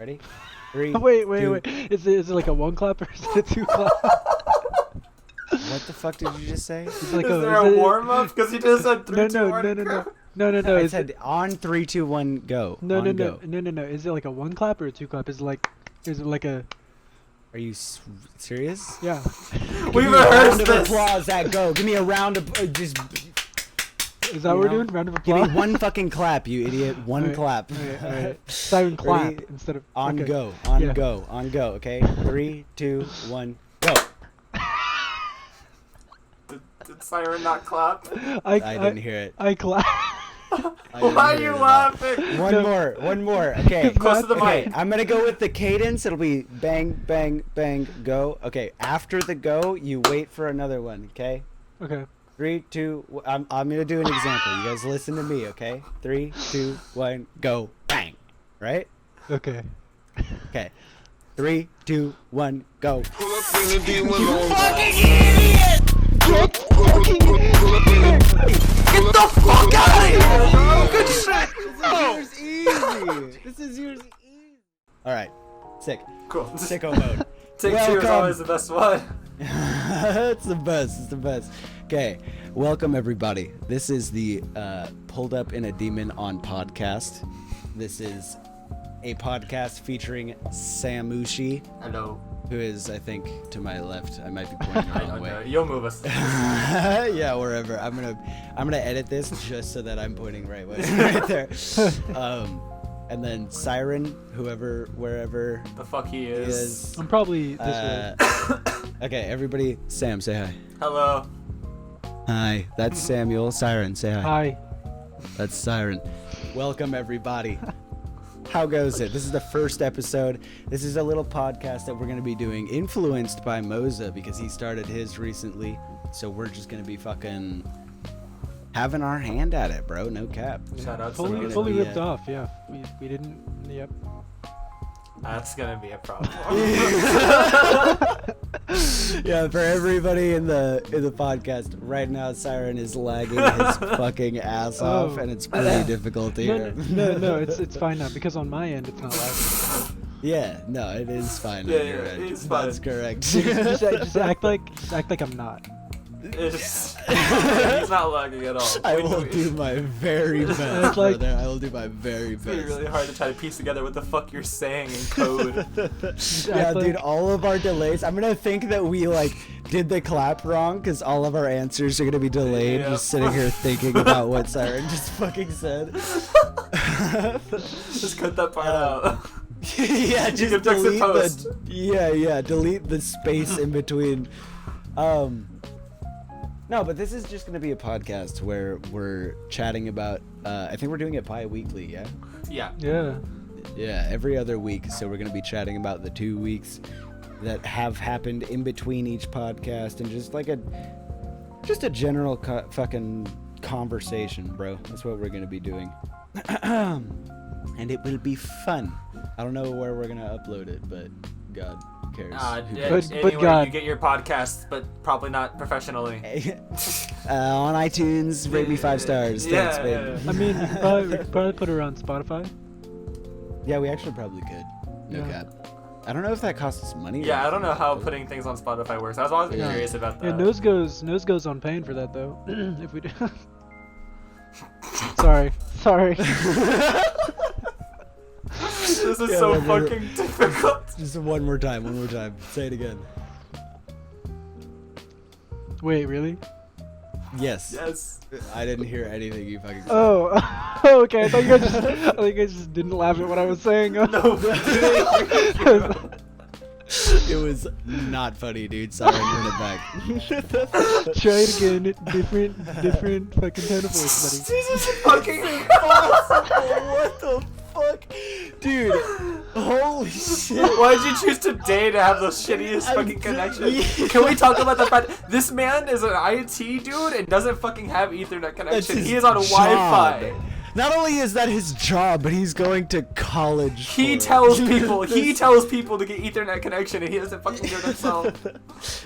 Ready? 3. Wait. 2. Is it like a 1 clap or is it a 2 clap? What the fuck did you just say? It's like Is there a warm up? Because he just said 3, 2, 1, No. I said on 3, 2, 1, go. No. Go. Is it like a 1 clap or a 2 clap? Is it like a? Are you serious? Yeah. We've Give me a round rehearsed of this. applause at go. Give me a round of just. Is that what we're doing? Round of Give applause. me one fucking clap, you idiot. One Alright, clap. Alright. Siren clap Ready? instead of On okay. go. Yeah. On go. Okay. 3, 2, 1, go. Did Siren not clap? I didn't hear it. I clap. Why are you laughing? One more. Okay. Close to the Okay, mic. I'm gonna go with the cadence. It'll be bang, bang, bang, go. Okay. After the go, you wait for another one. Okay. Okay. 3, 2. I'm gonna do an example. You guys listen to me. Okay. 3, 2, 1, go. Bang. Right. Okay. Okay. 3, 2, 1, go. You fucking idiot! Get fucking Get the fuck out of here, bro! Good shit! This is yours easy. All right. Sick. Cool. Sicko mode. Take 2 is Welcome. always the best one. It's the best. It's the best. Okay, welcome everybody. This is the Pulled Up in a Demon on podcast. This is a podcast featuring Samushi, Hello. who is, I think, to my left. I might be pointing the I wrong don't know. way. You'll move us. Yeah, wherever. I'm gonna edit this just so that I'm pointing right way, right there. And then Siren, wherever The fuck he he is. is. I'm probably this way. Okay, everybody. Sam, say hi. Hello. Hi, that's Samuel. Siren, say hi. Hi. That's Siren. Welcome, everybody. How goes it? This is the first episode. This is a little podcast that we're going to be doing, influenced by Moza, because he started his recently. So we're just going to be fucking having our hand at it, bro. No cap. Shout out to Fully the ripped off. Yeah. We didn't. Yep. That's gonna be a problem. Yeah, for everybody in the podcast right now, Siren is lagging his fucking ass off, and it's pretty difficult to hear. No. It's fine now because on my end it's not lagging. Yeah, no, it is fine. Yeah, on your yeah, end. it's fine. That's correct. just act like I'm not. He's not lagging at all. I will do my very best, It's like- brother. I will do my very It's gonna be best. really hard to try to piece together what the fuck you're saying in code. Yeah, act dude, like- all of our delays. I'm gonna think that we did the clap wrong because all of our answers are gonna be delayed. Yeah. Just sitting here thinking about what Siren just fucking said. Just cut that part out. Yeah, You just can fix it delete post. delete the space in between. No, but this is just gonna be a podcast where we're chatting about. I think we're doing it bi-weekly. Yeah. Yeah. Yeah. Yeah, every other week. So we're gonna be chatting about the 2 weeks that have happened in between each podcast, and just like a general fucking conversation, bro. That's what we're gonna be doing, and it will be fun. I don't know where we're gonna upload it, but God cares. Who cares? But Anywhere God. you get your podcasts, but probably not professionally. On iTunes, rate me 5 stars. Yeah, Thanks, babe. yeah. I mean, we could probably put her on Spotify. Yeah, we actually probably could. No Yeah. cap. I don't know if that costs us money. Yeah, or I don't know how anything, putting things on Spotify works. I was always been Yeah. curious about that. Yeah, nose goes on paying for that though. If we do. Sorry. This is Yeah, so whatever. fucking difficult. Just one more time. Say it again. Wait, really? Yes. Yes. I didn't hear anything you fucking said. Oh, okay. I thought you guys just didn't laugh at what I was saying. No. It was not funny, dude. Sorry, turn it back. Try it again. Different fucking tone of voice, buddy. Jesus fucking What the fuck? Dude, holy shit. Why did you choose today to have the shittiest fucking connection? Can we talk about the fact this man is an IT dude and doesn't fucking have Ethernet connection? his He is on job. Wi-Fi. Not only is that his job, but he's going to college. He for tells it. people to get Ethernet connection, and he doesn't fucking do it himself.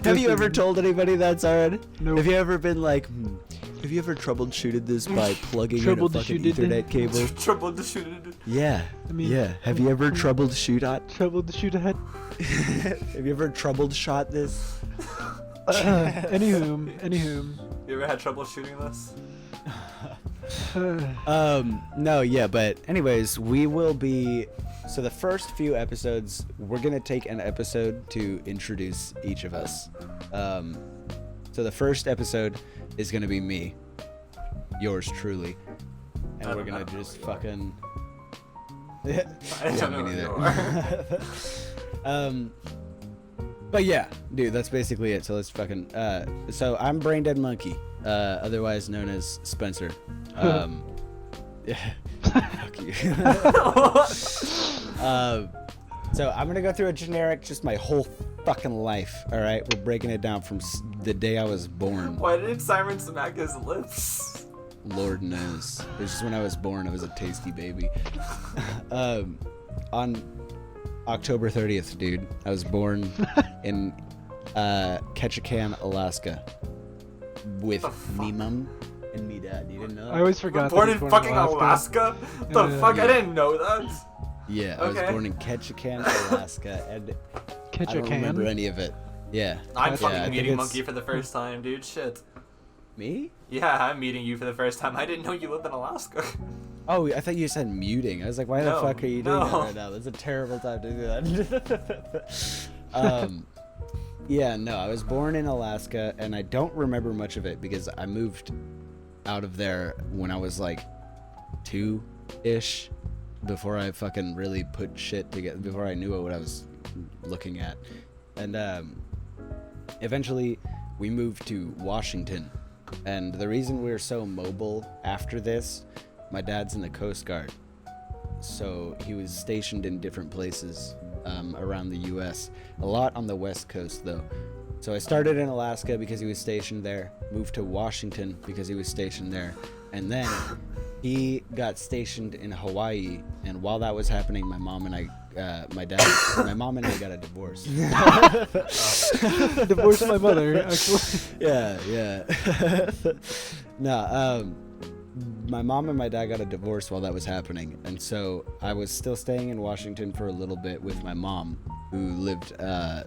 Have you ever told anybody that's hard? Nope. Have you ever been like, Have you ever troubleshooted this by plugging in a fucking Troubleshooted it? Ethernet cable? Trouble to shoot it. Yeah. I mean- yeah. Have you ever troubleshoot it? Troubleshoot ahead. Have you ever troubleshot this? Anywho. You ever had trouble shooting this? No, yeah, but anyways, we will be. So the first few episodes, we're gonna take an episode to introduce each of us. So the first episode is gonna be me, yours truly, and we're gonna just fucking. I don't know me who you neither. are. But yeah, dude, that's basically it. So let's fucking. So I'm Braindead Monkey, otherwise known as Spencer. Yeah. Fuck you. So I'm gonna go through a generic, just my whole fucking life. All right, we're breaking it down from the day I was born. Why did Siren smack his lips? Lord knows. It was just when I was born. I was a tasty baby. On October 30th, dude, I was born in Ketchikan, Alaska, with me mum and me dad. You didn't know that? I always forgot. Born that in he's fucking Alaska? The Yeah. fuck? I didn't know that. Yeah, I was Okay. born in Ketchikan, Alaska, and Catch I a don't can. remember any of it. Yeah. I'm Yeah, I fucking think meeting it's- Monkey for the first time, dude. Shit. Me? Yeah, I'm meeting you for the first time. I didn't know you lived in Alaska. Oh, I thought you said muting. I was like, why the No, fuck are you doing that no. right now? That's a terrible time to do that. Yeah, no, I was born in Alaska, and I don't remember much of it because I moved out of there when I was like 2-ish, before I fucking really put shit together, before I knew what I was looking at. And eventually we moved to Washington. And the reason we were so mobile after this, my dad's in the Coast Guard. So he was stationed in different places around the U.S. A lot on the West Coast, though. So I started in Alaska because he was stationed there, moved to Washington because he was stationed there, and then he got stationed in Hawaii. And while that was happening, my mom and I got a divorce. Divorced my mother, actually. Yeah. No, my mom and my dad got a divorce while that was happening, and so I was still staying in Washington for a little bit with my mom, who lived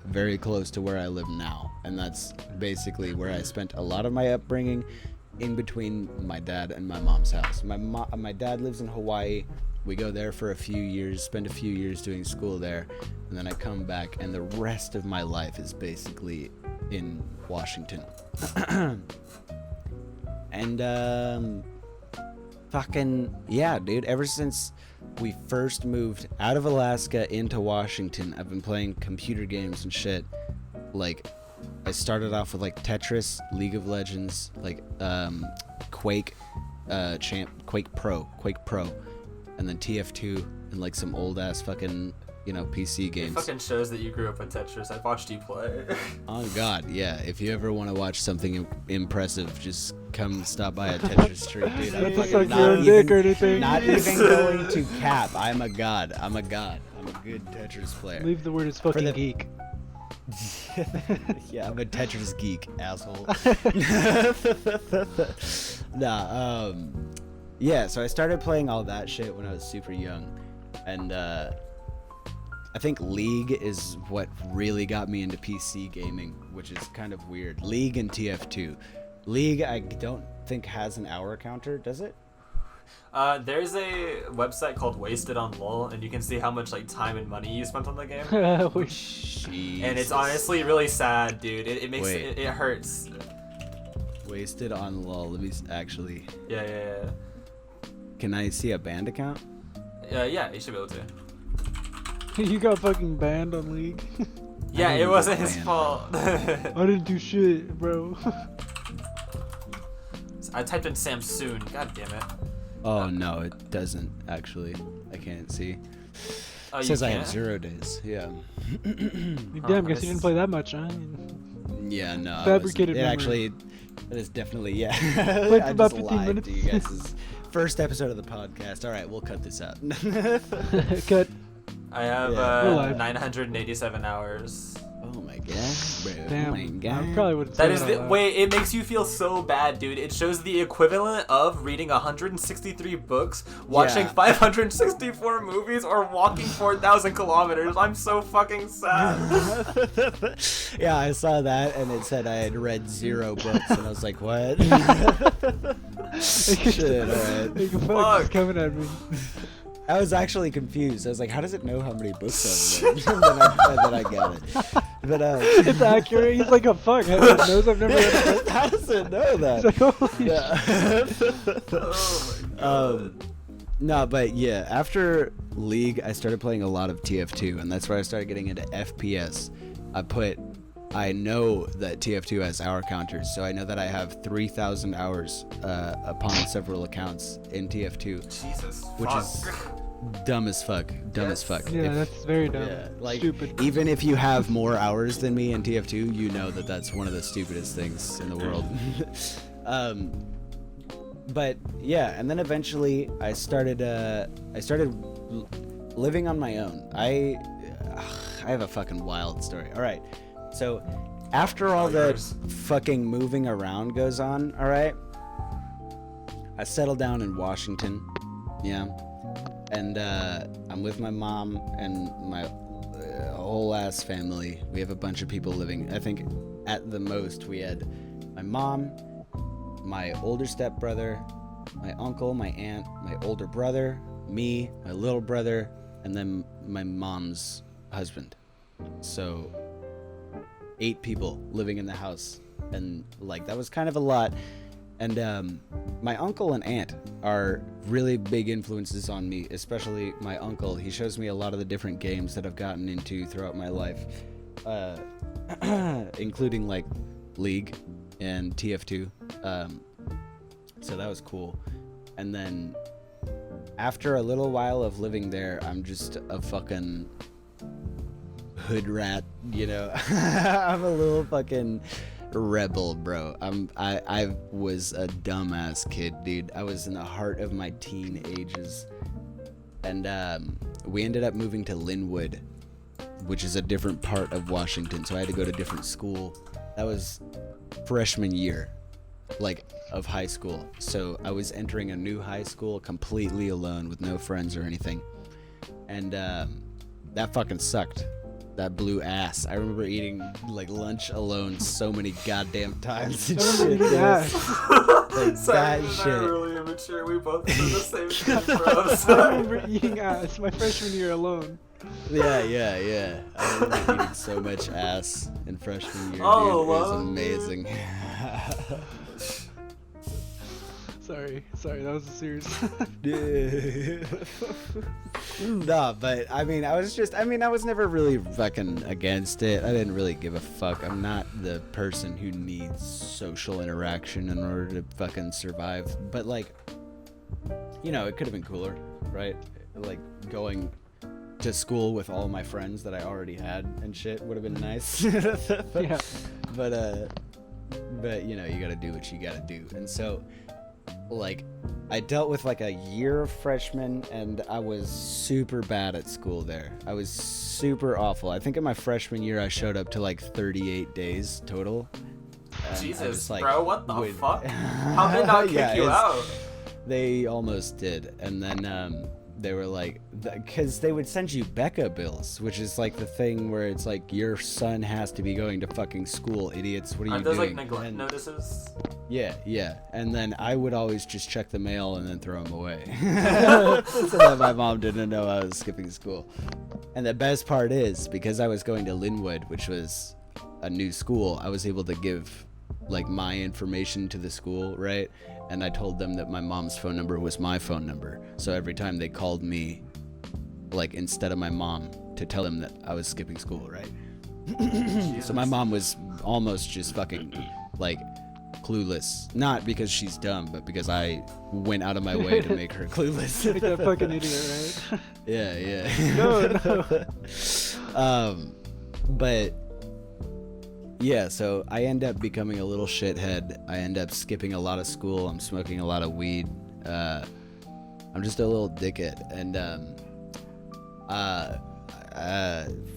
very close to where I live now, and that's basically where I spent a lot of my upbringing, in between my dad and my mom's house. My dad lives in Hawaii. We go there for a few years, spend a few years doing school there, and then I come back, and the rest of my life is basically in Washington. And fucking yeah, dude, ever since we first moved out of Alaska into Washington, I've been playing computer games and shit. Like, I started off with like Tetris, League of Legends, like Quake Pro, and then TF2, and like some old ass fucking, PC It games. fucking shows that you grew up with Tetris. I've watched you play. Oh god, yeah. If you ever want to watch something impressive, just come stop by a Tetris stream, dude. I'm Not to fucking suck not your own dick or anything. Not even going to cap. I'm a god. I'm a good Tetris player. Leave the word as fucking the- geek. Yeah, I'm a Tetris geek, asshole. Nah, yeah, so I started playing all that shit when I was super young. And I think League is what really got me into PC gaming, which is kind of weird. League and TF2. League, I don't think has an hour counter, does it? There's a website called Wasted on LOL, and you can see how much like time and money you spent on the game. And it's honestly really sad, dude. It makes Wait. it hurts. Wasted on LOL. Let me actually. Yeah. Can I see a band account? Yeah, you should be able to. You got fucking banned on League. Yeah, didn't it wasn't get his banned. fault. I didn't do shit, bro. I typed in Samsoon. God damn it. Oh no, it doesn't actually. I can't see. Oh, It you says I have can't? 0 days. Yeah. Damn, guess you didn't play that much, huh? Yeah, no. I Fabricated wasn't. It memory. actually, it is definitely, yeah. Played for I about just 15 lied minutes. to you guys. First episode of the podcast. All right, we'll cut this out. Cut. I have Yeah. We're live. 987 hours. Oh my god, bro. Damn, Oh my god. I probably would. That is the wait. It makes you feel so bad, dude. It shows the equivalent of reading 163 books, watching 564 movies, or walking 4,000 kilometers. I'm so fucking sad. Yeah, I saw that and it said I had read 0 books and I was like, what? Shit, alright. Fuck, it's coming at me. I was actually confused. I was like, how does it know how many books I've read? And then I got it. But It's accurate. He's like, oh fuck, it knows I've never read a book. how does it know that? He's like, holy shit. Oh my god. No, but yeah, after League, I started playing a lot of TF2, and that's where I started getting into FPS. I know that TF2 has hour counters, so I know that I have 3,000 hours upon several accounts in TF2, Jesus. which is dumb as fuck. Dumb as fuck. Yeah, that's very dumb. Yeah, like, Stupid. even if you have more hours than me in TF2, you know that that's one of the stupidest things in the world. But yeah, and then eventually I started living on my own. I have a fucking wild story. All right, so after all the fucking moving around goes on, all right, I settled down in Washington. Yeah. And I'm with my mom and my whole ass family. We have a bunch of people living. I think at the most we had my mom, my older stepbrother, my uncle, my aunt, my older brother, me, my little brother, and then my mom's husband. So 8 people living in the house. And like that was kind of a lot. And my uncle and aunt are really big influences on me, especially my uncle. He shows me a lot of the different games that I've gotten into throughout my life, including like League and TF2. So that was cool. And then after a little while of living there, I'm just a fucking hood rat, you know? I'm a little fucking rebel, bro. I was a dumbass kid, dude. I was in the heart of my teen ages, and we ended up moving to Linwood, which is a different part of Washington, so I had to go to different school. That was freshman year, like, of high school. So I was entering a new high school completely alone with no friends or anything, and that fucking sucked. That blew ass. I remember eating like lunch alone so many goddamn times and shit. Like Sorry, that shit. really immature. We both did the same shit, bro. I remember eating ass my freshman year alone. Yeah. I remember eating so much ass in freshman year. Oh, dude. It was wow, amazing. Sorry, that was a serious. No, but I mean, I was never really fucking against it. I didn't really give a fuck. I'm not the person who needs social interaction in order to fucking survive. But like, you know, it could have been cooler, right? Like going to school with all my friends that I already had and shit would have been nice. Yeah. But you know, you gotta do what you gotta do. And so, like, I dealt with like a year of freshman, and I was super bad at school there. I was super awful. I think in my freshman year I showed up to like 38 days total. And Jesus, I just, like, bro, what the would- fuck? How did they not kick Yeah, you it's- out? They almost did, and then they were like, because they would send you Becca bills, which is like the thing where it's like your son has to be going to fucking school, idiots. What are Aren't you those doing? like neglect And- notices? Yeah. And then I would always just check the mail and then throw them away. So that my mom didn't know I was skipping school. And the best part is, because I was going to Linwood, which was a new school, I was able to give like my information to the school, right? And I told them that my mom's phone number was my phone number. So every time they called me, like instead of my mom, to tell them that I was skipping school, right? So my mom was almost just fucking like clueless, not because she's dumb, but because I went out of my way to make her clueless. Like that fucking idiot, right? Yeah. No. But yeah, so I end up becoming a little shithead. I end up skipping a lot of school. I'm smoking a lot of weed. I'm just a little dickhead. And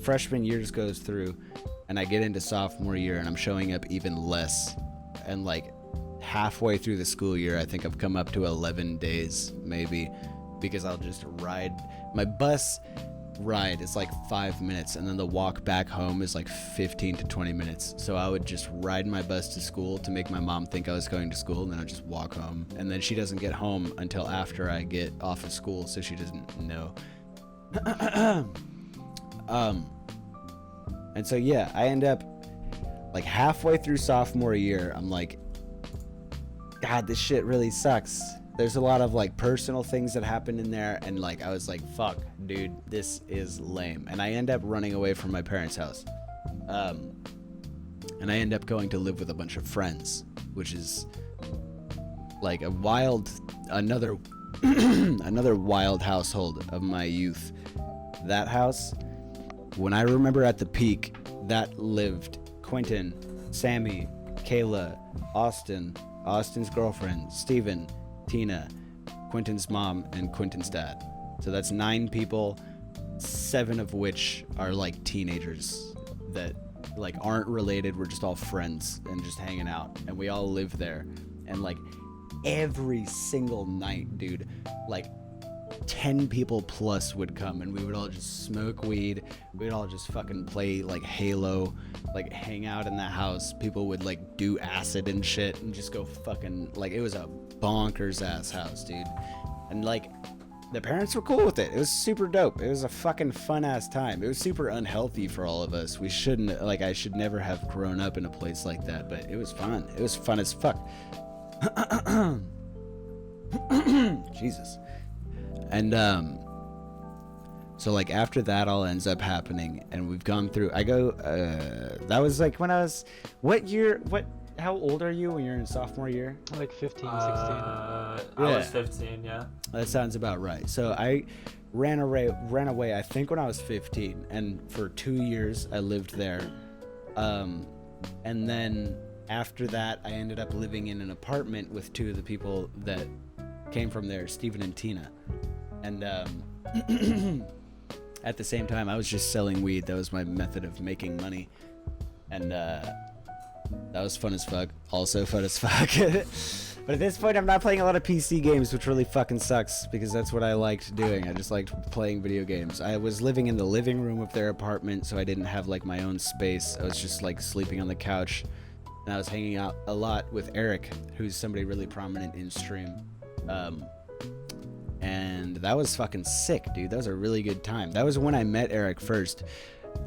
freshman years goes through, and I get into sophomore year and I'm showing up even less, and like halfway through the school year I think I've come up to 11 days maybe, because I'll just ride. My bus ride is like 5 minutes, and then the walk back home is like 15 to 20 minutes. So I would just ride my bus to school to make my mom think I was going to school, and then I'd just walk home, and then she doesn't get home until after I get off of school, so she doesn't know. And so yeah, I end up like halfway through sophomore year, I'm like, God, this shit really sucks. There's a lot of like personal things that happened in there, and like I was like, fuck, dude, this is lame. And I end up running away from my parents' house. And I end up going to live with a bunch of friends, which is like another wild household of my youth. That house, when I remember at the peak, that lived Quentin, Sammy, Kayla, Austin's girlfriend, Steven, Tina, Quentin's mom, and Quentin's dad. So that's 9 people, 7 of which are like teenagers that like aren't related. We're just all friends and just hanging out, and we all live there. And like every single night, dude, like 10 people plus would come, and we would all just smoke weed. We'd all just fucking play like Halo, like hang out in that house. People would like do acid and shit and just go fucking, like, it was a bonkers ass house, dude. And like the parents were cool with it. It was super dope. It was a fucking fun ass time. It was super unhealthy for all of us. We shouldn't, like, I should never have grown up in a place like that, but it was fun. It was fun as fuck. Jesus. And so like after that all ends up happening, and we've gone through, that was like when I was, how old are you when you're in sophomore year? Like 15, 16. I was 15, yeah. That sounds about right. So I ran away I think when I was 15, and for 2 years I lived there. And then after that I ended up living in an apartment with 2 of the people that came from there, Steven and Tina. And at the same time I was just selling weed. That was my method of making money. And that was fun as fuck. Also fun as fuck. But at this point I'm not playing a lot of PC games, which really fucking sucks, because that's what I liked doing. I just liked playing video games. I was living in the living room of their apartment, so I didn't have like my own space. I was just like sleeping on the couch, and I was hanging out a lot with Eric, who's somebody really prominent in stream. And that was fucking sick, dude. That was a really good time. That was when I met Eric first,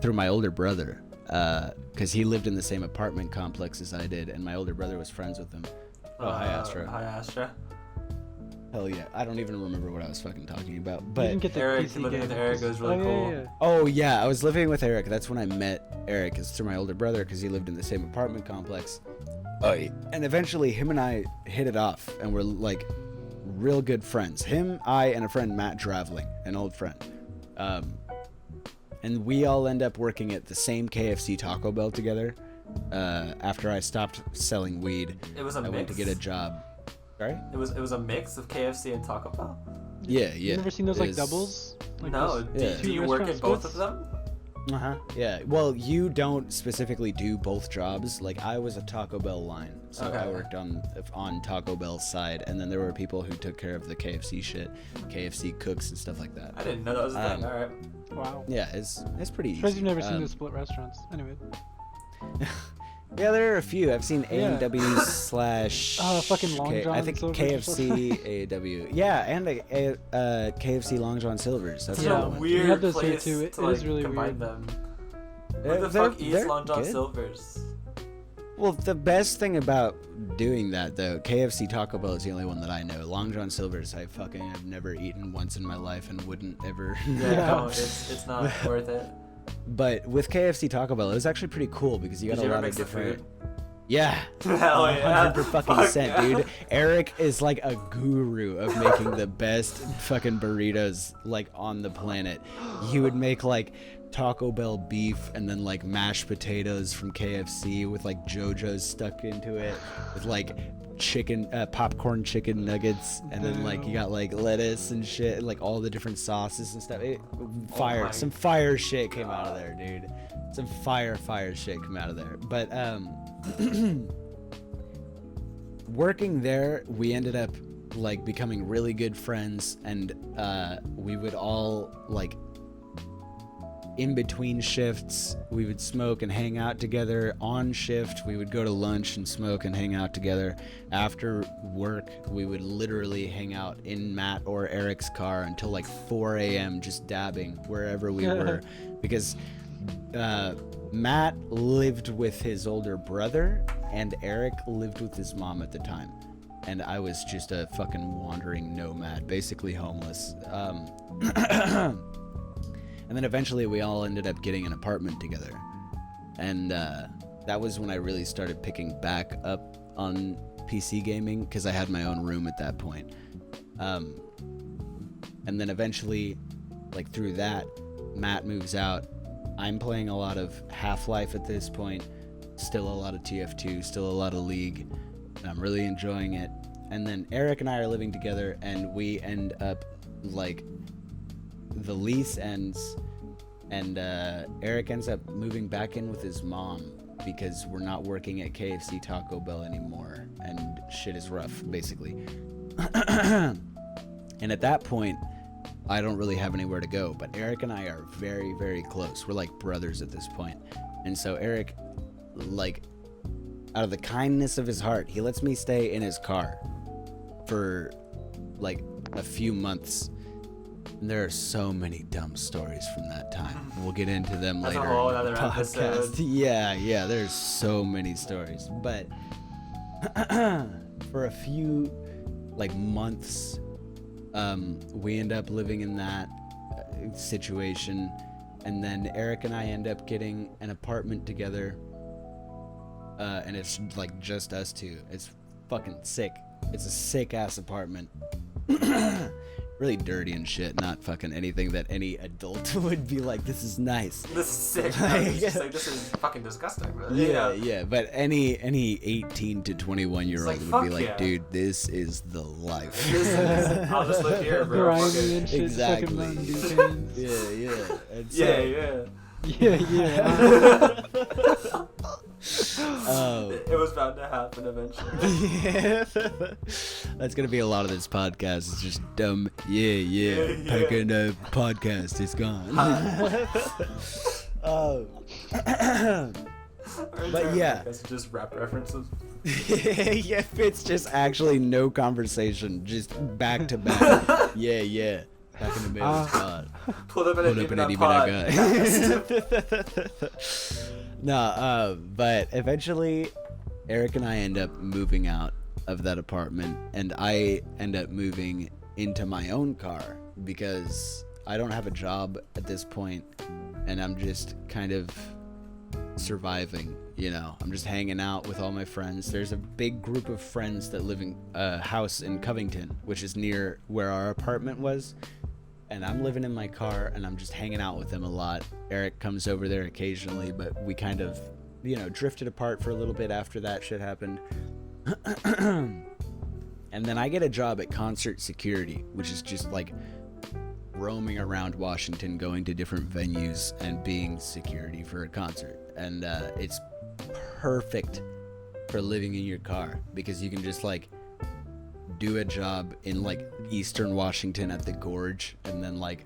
through my older brother, because he lived in the same apartment complex as I did, and my older brother was friends with him. Oh, hi Astra. Hi Astra. Hell yeah. I don't even remember what I was fucking talking about. You But didn't get the Eric, PC living game. with Eric was really cool. Yeah. oh yeah, I was living with Eric. That's when I met Eric. It's through my older brother, because he lived in the same apartment complex. And eventually him and I hit it off, and we're like real good friends. Him, I, and a friend, Matt Draveling, an old friend. And we all end up working at the same KFC Taco Bell together. After I stopped selling weed, It was a I mix. went to get a job. Sorry? It was a mix of KFC and Taco Bell. Yeah. You never seen those It like was- doubles? Like No, those Yeah. do two you work at restaurant both splits? of them? Uh-huh. Yeah. Well, you don't specifically do both jobs. Like, I was a Taco Bell line, so Okay. I worked on Taco Bell's side, and then there were people who took care of the KFC shit, KFC cooks and stuff like that. I didn't know that was a thing. All right. Wow. Yeah, it's pretty easy. Surprised you've never seen those split restaurants. Anyway. Yeah, there are a few. I've seen Yeah. A&W slash. fucking Long John I think Silver's or KFC, A&W. Yeah, and a KFC Long John Silver's. That's Such what I a went to. We have weird those here place too. to It like is really combine weird. them. They're- Who the fuck eats they're Long John good. Silver's? Well, the best thing about doing that, though, KFC Taco Bell is the only one that I know. Long John Silver's, I fucking have never eaten once in my life and wouldn't ever. Yeah, no, it's not worth it. But with KFC Taco Bell, it was actually pretty cool because you got Did a you ever lot of mix the different. food? Yeah. Hell yeah. 100%, Fuck yeah. dude. Eric is like a guru of making the best fucking burritos like on the planet. He would make like Taco Bell beef and then like mashed potatoes from KFC with like JoJo's stuck into it, with like popcorn chicken nuggets, and then like you got like lettuce and shit, and like all the different sauces and stuff. Some fire shit came out of there, dude. some fire shit come out of there. But working there, we ended up like becoming really good friends, and we would all like in between shifts we would smoke and hang out together. On shift we would go to lunch and smoke and hang out together. After work we would literally hang out in Matt or Eric's car until like 4 a.m. just dabbing wherever we were, because Matt lived with his older brother and Eric lived with his mom at the time, and I was just a fucking wandering nomad, basically homeless. And then eventually we all ended up getting an apartment together. And that was when I really started picking back up on PC gaming, because I had my own room at that point. And then eventually, like through that, Matt moves out. I'm playing a lot of Half-Life at this point. Still a lot of TF2, still a lot of League. And I'm really enjoying it. And then Eric and I are living together, and we end up like... the lease ends, and Eric ends up moving back in with his mom because we're not working at KFC Taco Bell anymore, and shit is rough, basically. And at that point, I don't really have anywhere to go, but Eric and I are very, very close. We're like brothers at this point. And so Eric, like, out of the kindness of his heart, he lets me stay in his car for like a few months. And there are so many dumb stories from that time. We'll get into them That's later a whole in the other podcast. episode. Yeah, there's so many stories. But for a few like months, we end up living in that situation, and then Eric and I end up getting an apartment together, and it's like just us two. It's fucking sick. It's a sick ass apartment. Really dirty and shit, not fucking anything that any adult would be like, this is nice. This is sick. No, it's just like, this is fucking disgusting, bro. Yeah, but any 18 to 21 year old like, would fuck be like, yeah. dude, this is the life. This is, I'll just live here, bro. Fuck Grimy it. and shit, Exactly. fucking Mountain Dew cans. Yeah. And Yeah. Yeah. Oh. It was bound to happen eventually. Yeah. That's gonna be a lot of this podcast. It's just dumb. Yeah. Fucking podcast is gone. Oh. But yeah. It's just rap references. Yeah, it's just actually no conversation, just back to back. Yeah. Back in the middle of God. Pulled up in a Even pod. guy. No, but eventually Eric and I end up moving out of that apartment, and I end up moving into my own car because I don't have a job at this point, and I'm just kind of surviving, you know. I'm just hanging out with all my friends. There's a big group of friends that live in a house in Covington, which is near where our apartment was. And I'm living in my car, and I'm just hanging out with them a lot. Eric comes over there occasionally, but we kind of, you know, drifted apart for a little bit after that shit happened. And then I get a job at Concert Security, which is just like roaming around Washington, going to different venues and being security for a concert. And it's perfect for living in your car because you can just like do a job in like Eastern Washington at the Gorge, and then like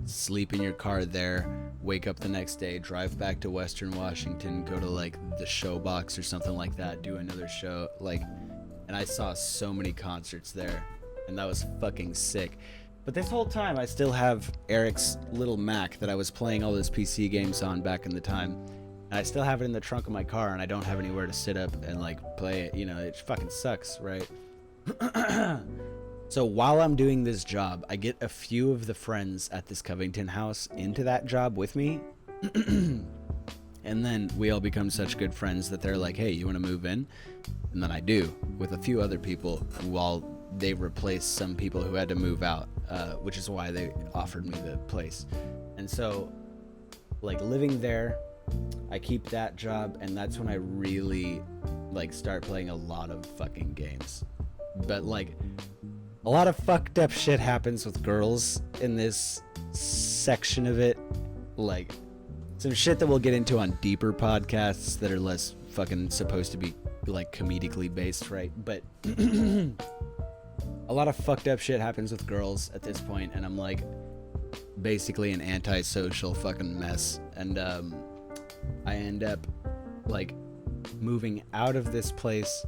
sleep in your car there, wake up the next day, drive back to Western Washington, go to like the Showbox or something like that, do another show, like, and I saw so many concerts there, and that was fucking sick. But this whole time I still have Eric's little Mac that I was playing all those PC games on back in the time, and I still have it in the trunk of my car, and I don't have anywhere to sit up and like play it, you know. It fucking sucks, right? So while I'm doing this job, I get a few of the friends at this Covington house into that job with me. And then we all become such good friends that they're like, hey, you want to move in? And then I do, with a few other people, while they replace some people who had to move out, which is why they offered me the place. And so, like, living there, I keep that job, and that's when I really, like, start playing a lot of fucking games. But, like, a lot of fucked up shit happens with girls in this section of it. Like, some shit that we'll get into on deeper podcasts that are less fucking supposed to be like comedically based, right? But a lot of fucked up shit happens with girls at this point, and I'm like basically an antisocial fucking mess. And I end up like moving out of this place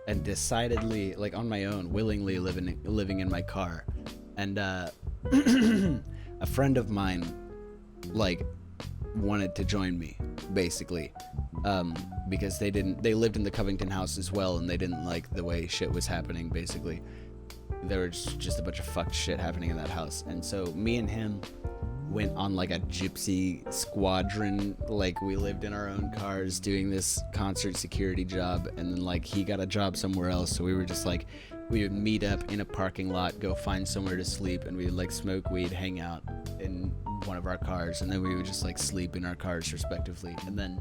and decidedly, like on my own, willingly living in my car. And a friend of mine like wanted to join me, basically, because they lived in the Covington house as well, and they didn't like the way shit was happening. Basically, there was just a bunch of fucked shit happening in that house. And so me and him went on like a gypsy squadron. Like, we lived in our own cars doing this concert security job, and then like he got a job somewhere else, so we were just like, we would meet up in a parking lot, go find somewhere to sleep, and we'd like smoke weed, hang out in one of our cars, and then we would just like sleep in our cars respectively. And then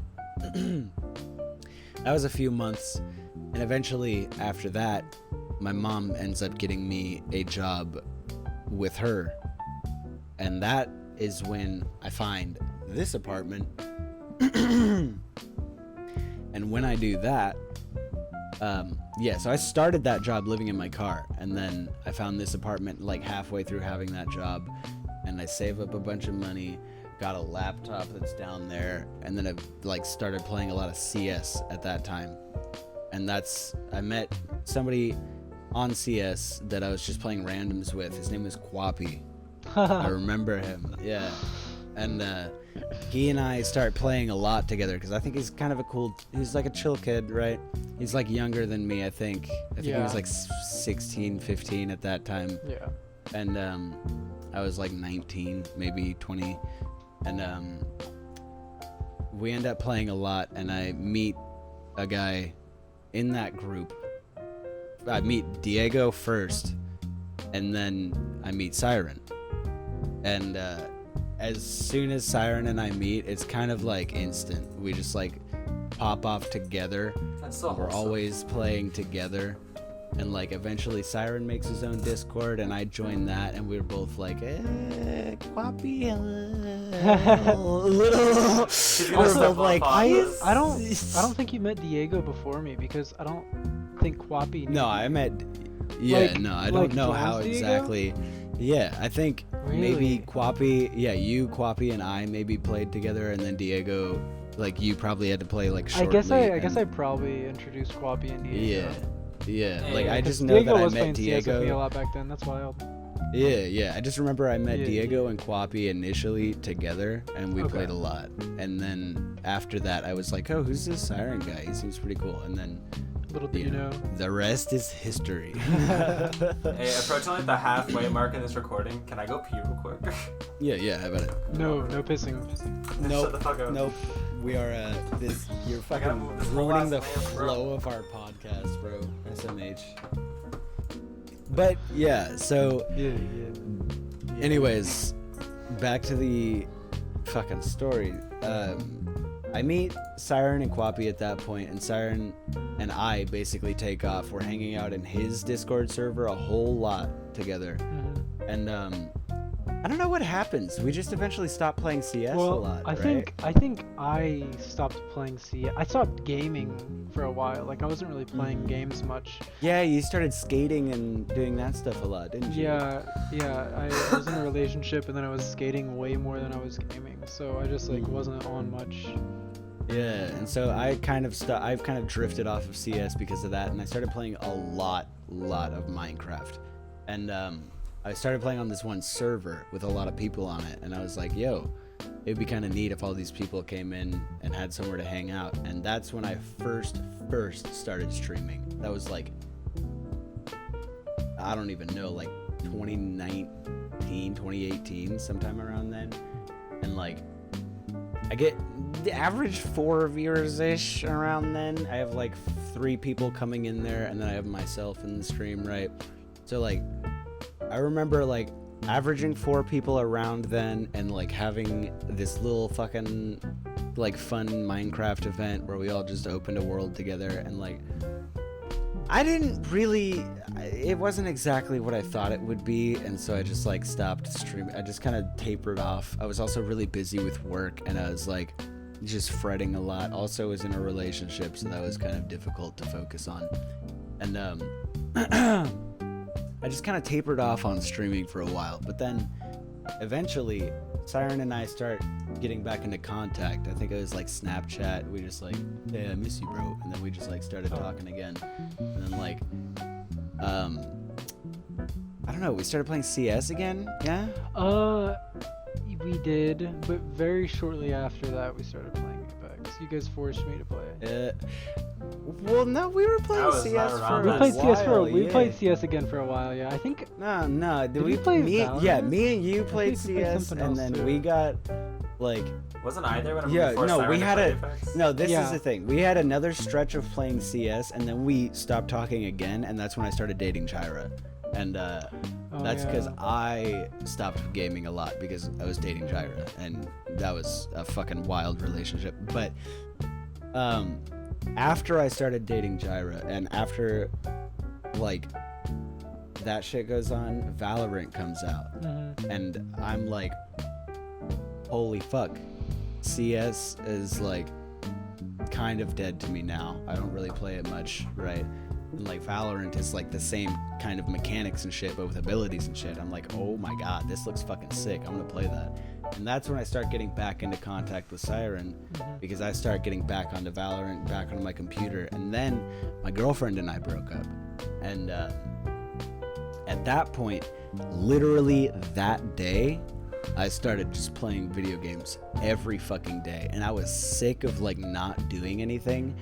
that was a few months, and eventually after that my mom ends up getting me a job with her, and that is when I find this apartment. And when I do that, so I started that job living in my car, and then I found this apartment like halfway through having that job, and I save up a bunch of money, got a laptop that's down there, and then I like started playing a lot of CS at that time. And I met somebody on CS that I was just playing randoms with. His name was Quappy. I remember him, yeah. And he and I start playing a lot together because I think he's kind of he's like a chill kid, right? He's like younger than me, I think. He was like 16, 15 at that time. Yeah. And I was like 19, maybe 20. And we end up playing a lot, and I meet a guy in that group. I meet Diego first, and then I meet Siren. And as soon as Siren and I meet, it's kind of like instant. We just like pop off together. That's so We're wholesome. always playing together. And like eventually Siren makes his own Discord, and I join that, and we're both like, Quappy, little. We're both like, I don't think you met Diego before me, because I don't think Quappy. No, I met. Yeah, Like- no, I like don't know how Diego? exactly. Yeah, I think maybe Really? Quappy. Yeah, you, Quappy, and I maybe played together, and then Diego, like you probably had to play like I shortly. guess I probably introduced Quappy and Diego. Yeah. Yeah, Like yeah, I 'Cause just know Diego that I was met playing CS with me a Diego. lot back then. That's wild. Yeah. I just remember I met Yeah, Diego yeah. and Quappy initially together, and we Okay. played a lot. And then after that, I was like, oh, who's this Siren guy? He seems pretty cool. And then, Little did you know. the rest is history. Hey, approaching like the halfway mark in this recording. Can I go pee real quick? Yeah, how about it? No pissing. Shut the fuck up. Nope. We are you're gotta fucking move this whole ruining the last lamp, bro. flow of our podcast, bro. SMH. But yeah, so Yeah. anyways, back to the fucking story. I meet Siren and Quappy at that point, and Siren and I basically take off. We're hanging out in his Discord server a whole lot together. Mhm. And I don't know what happens. We just eventually stop playing CS a Well, lot, I right? think I stopped playing CS. I stopped gaming for a while. Like, I wasn't really playing Mhm. games much. Yeah, you started skating and doing that stuff a lot, didn't you? Yeah. I was in a relationship, and then I was skating way more than I was gaming. So I just like wasn't on much. Yeah, and so I've kind of drifted off of CS because of that, and I started playing a lot of Minecraft. And I started playing on this one server with a lot of people on it, and I was like, yo, it'd be kind of neat if all these people came in and had somewhere to hang out. And that's when I first started streaming. That was like, I don't even know, like 2019, 2018, sometime around then. And like, I get the average 4 viewers-ish around then. I have like 3 people coming in there, and then I have myself in the stream, right? So like, I remember like averaging 4 people around then, and like having this little fucking like fun Minecraft event where we all just opened a world together, and like I didn't really. It wasn't exactly what I thought it would be, and so I just like stopped streaming. I just kind of tapered off. I was also really busy with work, and I was like just fretting a lot. Also, was in a relationship, so that was kind of difficult to focus on. And I just kind of tapered off on streaming for a while, but then eventually Siren and I start getting back into contact. I think it was like Snapchat. We just like, hey, I miss you, bro. And then we just like started talking again. And then like, I don't know, we started playing CS again? Yeah? We did, but very shortly after that we started playing Apex. You guys forced me to play. Well, no, we were playing was CS not for around a that. We played CS for while, we yeah. played CS again for a while, yeah. I think No, Did we play Valorant? me and you played we played CS, something and else, then too. we got like Wasn't I there when yeah, we forced no, Siren we to had play a Apex? no. This Yeah. is the thing. We had another stretch of playing CS, and then we stopped talking again, and that's when I started dating Chira, and that's because yeah. I stopped gaming a lot because I was dating Chira, and that was a fucking wild relationship. But after I started dating Jira, and after like that shit goes on, Valorant comes out, and I'm like, holy fuck, CS is like kind of dead to me now. I don't really play it much, right? And like Valorant is like the same kind of mechanics and shit, but with abilities and shit. I'm like, oh my god, this looks fucking sick. I'm gonna play that. And that's when I start getting back into contact with Siren, because I start getting back onto Valorant, back onto my computer. And then my girlfriend and I broke up. And at that point, literally that day, I started just playing video games every fucking day. And I was sick of like not doing anything.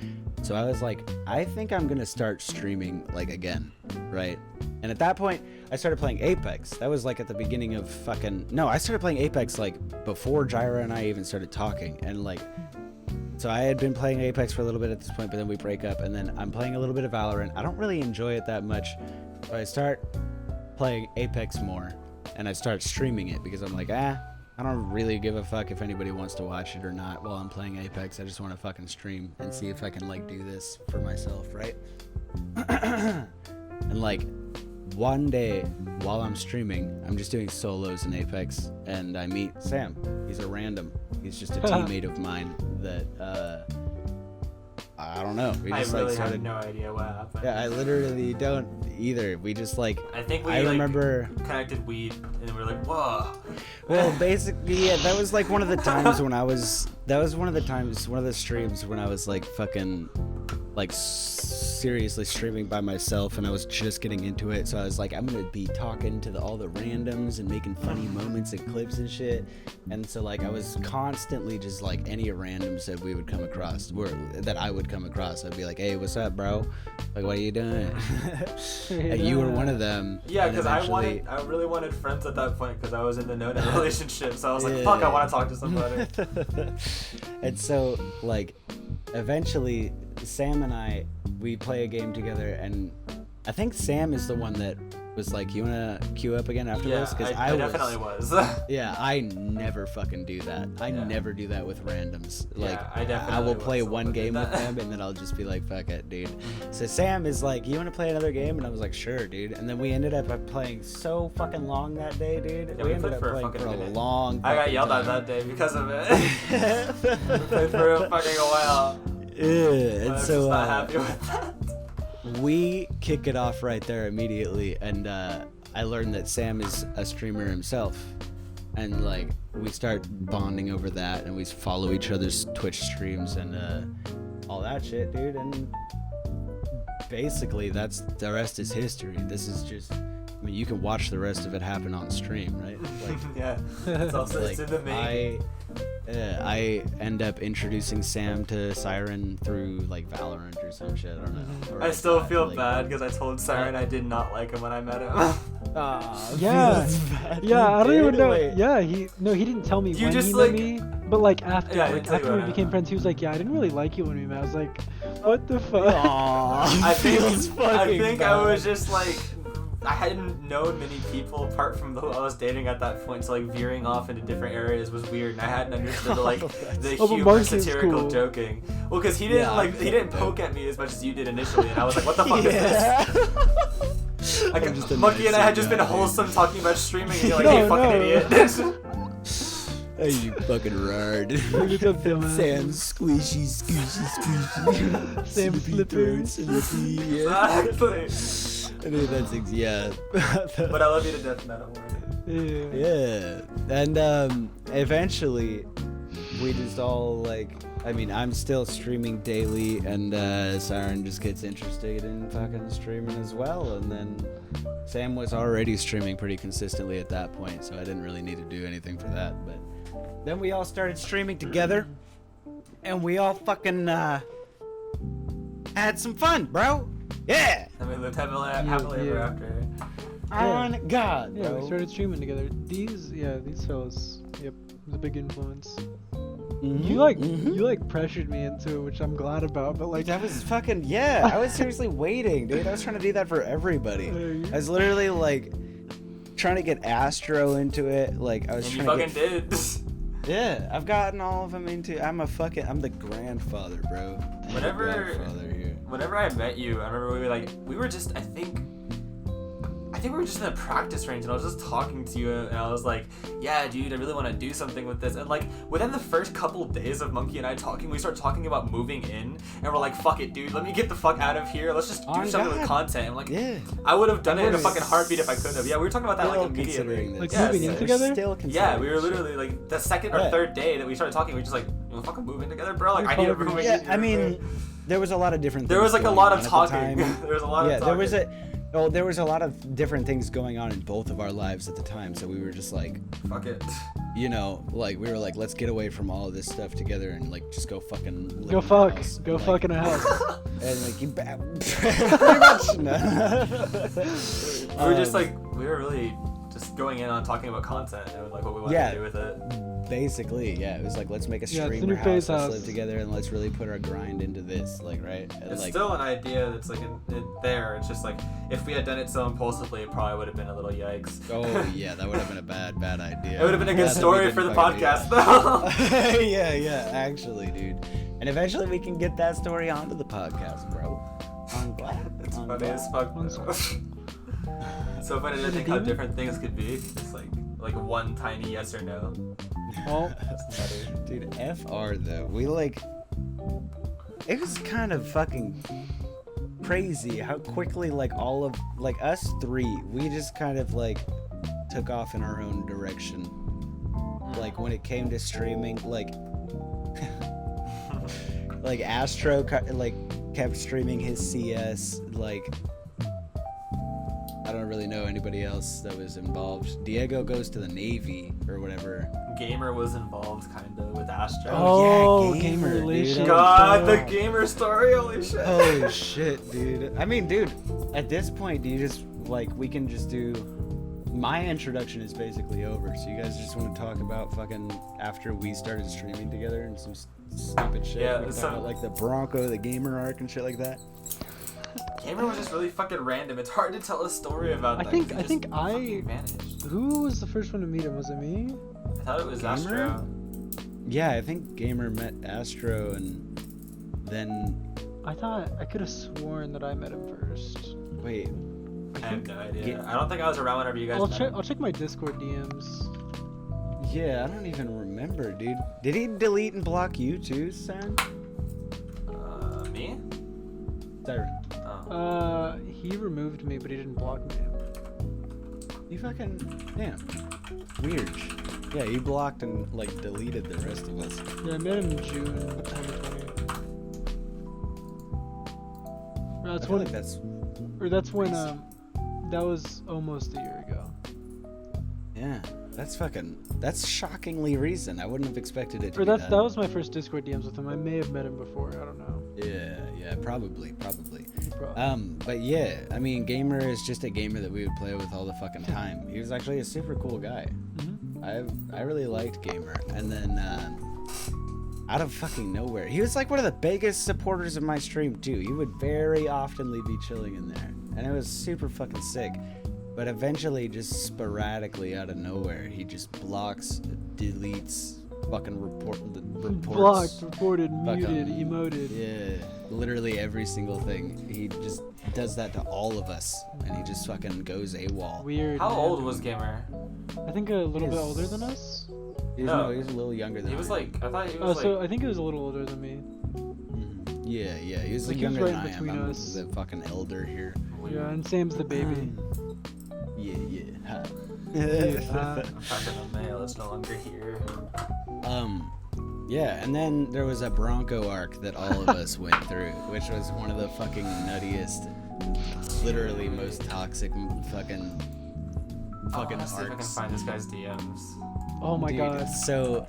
So I was like, I think I'm gonna start streaming like again, right? And at that point, I started playing Apex. That was like at the beginning of fucking... No, I started playing Apex like before Jira and I even started talking. And like, so I had been playing Apex for a little bit at this point, but then we break up, and then I'm playing a little bit of Valorant. I don't really enjoy it that much. So I start playing Apex more, and I start streaming it because I'm like, I don't really give a fuck if anybody wants to watch it or not while I'm playing Apex. I just want to fucking stream and see if I can like do this for myself, right? And like one day while I'm streaming, I'm just doing solos in Apex, and I meet Sam. He's a random. He's just a teammate of mine that I don't know. We I just really like started. have no idea what happened. Yeah, I literally don't either. We just like. I think we I remember. connected weed, and we were like, whoa. Well, basically, yeah, that was like one of the times when I was. That was one of the streams when I was like fucking, like seriously streaming by myself, and I was just getting into it. So I was like, I'm gonna be talking to all the randoms and making funny moments and clips and shit. And so like I was constantly just like any randoms that we would come across, that I would come across, I'd be like, hey, what's up, bro? Like, what are you doing? And you were one of them. Yeah, And because eventually- I really wanted friends at that point because I was in the no-net relationship. So I was like, fuck, I want to talk to somebody. And so like eventually Sam and I, we play a game together, and I think Sam is the one that was like, you wanna queue up again after Yeah, this? Because I definitely was. Yeah, I never fucking do that. I never do that with randoms. Like, Yeah, I definitely I will was play the one one that did game with that. them, and then I'll just be like, fuck it, dude. So Sam is like, you want to play another game? And I was like, sure, dude. And then we ended up playing so fucking long that day, dude. Yeah, we we ended played up for a playing fucking for a minute. long I got fucking yelled at time. that day because of it. We played for a fucking while. Yeah, I and was so just not happy with that. we kick it off right there immediately, and I learned that Sam is a streamer himself, and like we start bonding over that, and we follow each other's Twitch streams and all that shit, dude. And basically that's the rest is history. This is just, I mean, you can watch the rest of it happen on stream, right? Like, Yeah, it's also like it's in the making. I end up introducing Sam to Siren through like Valorant or some shit. I don't know. Or I like still that, feel like- bad because I told Siren I did not like him when I met him. Aw, Yeah, feels bad. yeah, I don't You even did? know. Wait. Yeah, he didn't tell me You when just, he like- met me, but like after, Yeah, I didn't tell you after we when. became friends, he was like, yeah, I didn't really like you when we met. I was like, what the fuck? Aw, I feels think fucking I bad. was just like I hadn't known many people apart from who I was dating at that point, so like veering off into different areas was weird, and I hadn't understood the but humor, Monkey's satirical cool. joking. Well, because he didn't he didn't poke at me as much as you did initially, and I was like, what the fuck is this? Like, I'm just a Monkey and I had just nicer been guy, wholesome talking about streaming, and you're like, No, hey, fucking no. idiot. Hey, you fucking rard. Look at them, Sam squishy, squishy. Sam flippers. Yeah. Exactly. I mean, that's yeah. But I love you to death, man. Don't worry. Yeah. Yeah. And eventually we just all like, I mean, I'm still streaming daily, and Siren just gets interested in fucking streaming as well. And then Sam was already streaming pretty consistently at that point, so I didn't really need to do anything for that. But then we all started streaming together, and we all fucking had some fun, bro. Yeah. And we lived happily ever after. On God, Yeah, bro. we started streaming together. These fellas, yep, was a big influence. You like pressured me into it, which I'm glad about. But like, That was fucking, yeah, I was seriously waiting, dude. I was trying to do that for everybody. I was literally like trying to get Astro into it. Like, I was And you trying fucking to get, did. yeah, I've gotten all of them into, I'm the grandfather, bro. I'm the Whenever- grandfather here. Whenever I met you, I remember we were just, I think we were just in a practice range, and I was just talking to you, and I was like, yeah, dude, I really want to do something with this. And like, within the first couple days of Monkey and I talking, we started talking about moving in, and we're like, fuck it, dude, let me get the fuck out of here. Let's just do On something with God. content. And like, Yeah. I would have done it in a We're fucking heartbeat if I could have. Yeah, we were talking about that like Still immediately. considering this. Like, Yeah, moving in yeah. together? Still Yeah, we were considering literally like the second or Yeah. third day that we started talking, we were just like, you wanna fucking move in together, bro? Like, I need a Probably- roommate. Yeah, I mean, there was a lot of different there things was like a going lot on of at the talking. time. There was a lot of Yeah, talking. there was a lot of different things going on in both of our lives at the time, so we were just like, Fuck it. you know, like we were like, let's get away from all of this stuff together and like just go fucking live go in a fuck, house. go Like, fuck in a house. and like you pretty much no. We were just like, we were really just going in on talking about content and like what we wanted Yeah. to do with it. Basically, yeah, it was like, let's make a Yeah, it's the streamer new phase house, let's house. live together, and let's really put our grind into this, like, right? And It's like, still an idea that's like there. It's just like if we had done it so impulsively, it probably would have been a little yikes. oh yeah, that would have been a bad idea. It would have been a good That we story didn't for the fucking do. podcast, though. yeah, actually, dude. And eventually we can get that story onto the podcast, bro. I'm glad. It's I'm funny glad. as fuck. One's- Though. So funny to think how different things could be. Just like one tiny yes or no. Oh, Dude, FR though, we like, it was kind of fucking crazy how quickly like all of like us three, we just kind of like took off in our own direction. Like when it came to streaming, like like Astro like kept streaming his CS. Like I don't really know anybody else that was involved. Diego goes to the Navy or whatever. Gamer was involved kind of with Astro. Oh, yeah, gamer dude. relation. God, the gamer story, holy shit. Holy shit, dude. I mean, dude, at this point, do you just, like, we can just do... My introduction is basically over, so you guys just want to talk about fucking after we started streaming together and some stupid shit? Yeah, We can so- talk about, like, the Bronco, the gamer arc and shit like that? Gamer was just really fucking random. It's hard to tell a story about that. 'cause he just fucking vanished. Who was the first one to meet him? Was it me? I thought it was Gamer? Astro. Yeah, I think Gamer met Astro and then... I thought I could have sworn that I met him first. Wait, I have no idea. I don't think I was around whenever you guys met him. I'll check my Discord DMs. yeah, I don't even remember, dude. Did he delete and block you too, Sam? Me? Siren. Oh. He removed me, but he didn't block me. You fucking damn weird. Yeah, you blocked and like deleted the rest of us. Yeah, I met him in June 2020. That's I feel when, like that's that's when crazy. that was almost a year ago. yeah. That's shockingly recent. I wouldn't have expected it to Or be that was my first Discord DMs with him. I may have met him before. I don't know. Yeah, probably. Probably. But yeah, I mean, Gamer is just a gamer that we would play with all the fucking time. He was actually a super cool guy. I really liked Gamer, and then out of fucking nowhere, he was like one of the biggest supporters of my stream too. He would very oftenly be chilling in there, and it was super fucking sick. But eventually, just sporadically out of nowhere, he just blocks, deletes, fucking reports. Blocked, reported, fucking- muted, emoted. Yeah, literally every single thing. He just does that to all of us, and he just fucking goes AWOL. Weird. How man. old was Gamer? I think a little bit He's- older than us. He's, No. no, he's a little younger than He was I am. like, I thought he Oh, was so like. I think he was a little older than me. Yeah, he was Like, he was younger than right I am. between I'm us. the fucking elder here. Yeah, and Sam's the baby. Yeah. Uh, I'm fucking a male. It's no longer here. Yeah, and then there was a Bronco arc that all of us went through, which was one of the fucking nuttiest, literally most toxic fucking I wanna see if I can arcs. find this guy's DMs. oh my Dude, god. So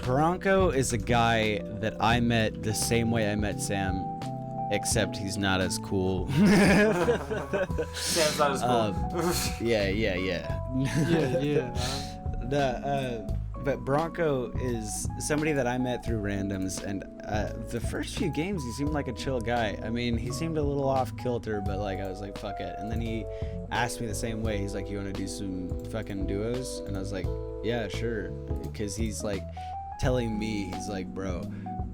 Bronco is a guy that I met the same way I met Sam, except he's not as cool. Sam's not as cool. Yeah. Yeah. But Bronco is somebody that I met through randoms, and the first few games he seemed like a chill guy. I mean, he seemed a little off kilter, but like I was like, fuck it. And then he asked me the same way. He's like, you want to do some fucking duos? And I was like, yeah, sure. Because he's like telling me, he's like, bro,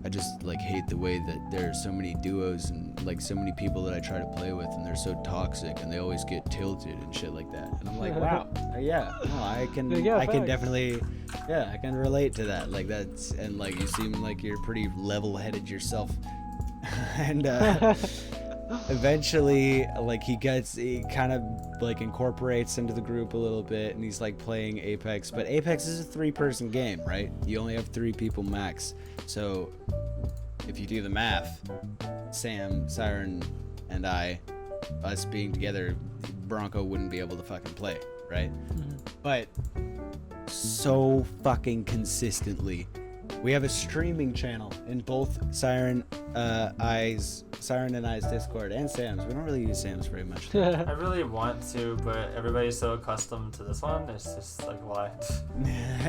I just like hate the way that there are so many duos and like so many people that I try to play with, and they're so toxic and they always get tilted and shit like that. And I'm like, wow, yeah, no, I can, Yeah, I can facts. definitely, yeah, I can relate to that. Like that's, and like you seem like you're pretty level-headed yourself. And eventually, like he kind of like incorporates into the group a little bit, and he's like playing Apex. But Apex is a 3-person game, right? You only have 3 people max. So if you do the math, Sam, Siren, and us being together, Bronco wouldn't be able to fucking play, right? But so fucking consistently, we have a streaming channel in both Siren and I's Discord and Sam's. We don't really use Sam's very much. I really want to, but everybody's so accustomed to this one. It's just like, why?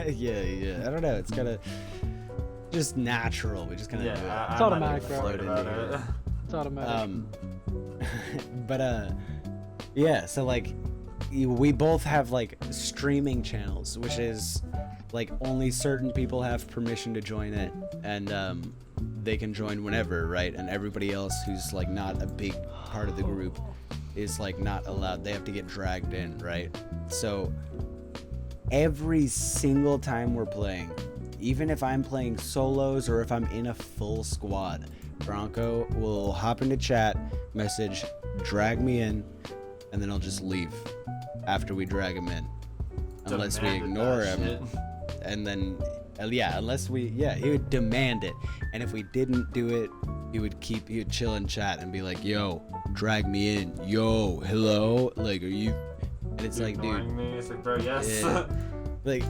yeah. I don't know. It's kind of just natural. We just kind of do it. It's automatic, bro. Float into it. It's automatic. But yeah, so like we both have like streaming channels, which is like only certain people have permission to join it, and they can join whenever, right? And everybody else who's like not a big part of the group is like not allowed. They have to get dragged in, right? So every single time we're playing, even if I'm playing solos or if I'm in a full squad, Bronco will hop into chat, message, drag me in, and then I'll just leave after we drag him in. Unless we Demanded ignore that him. shit. And then, he would demand it. And if we didn't do it, he would chill in chat and be like, yo, drag me in. Yo, hello? Like, are you? And it's like, dude. Ignoring me. It's like, bro, yes. Yeah. Like,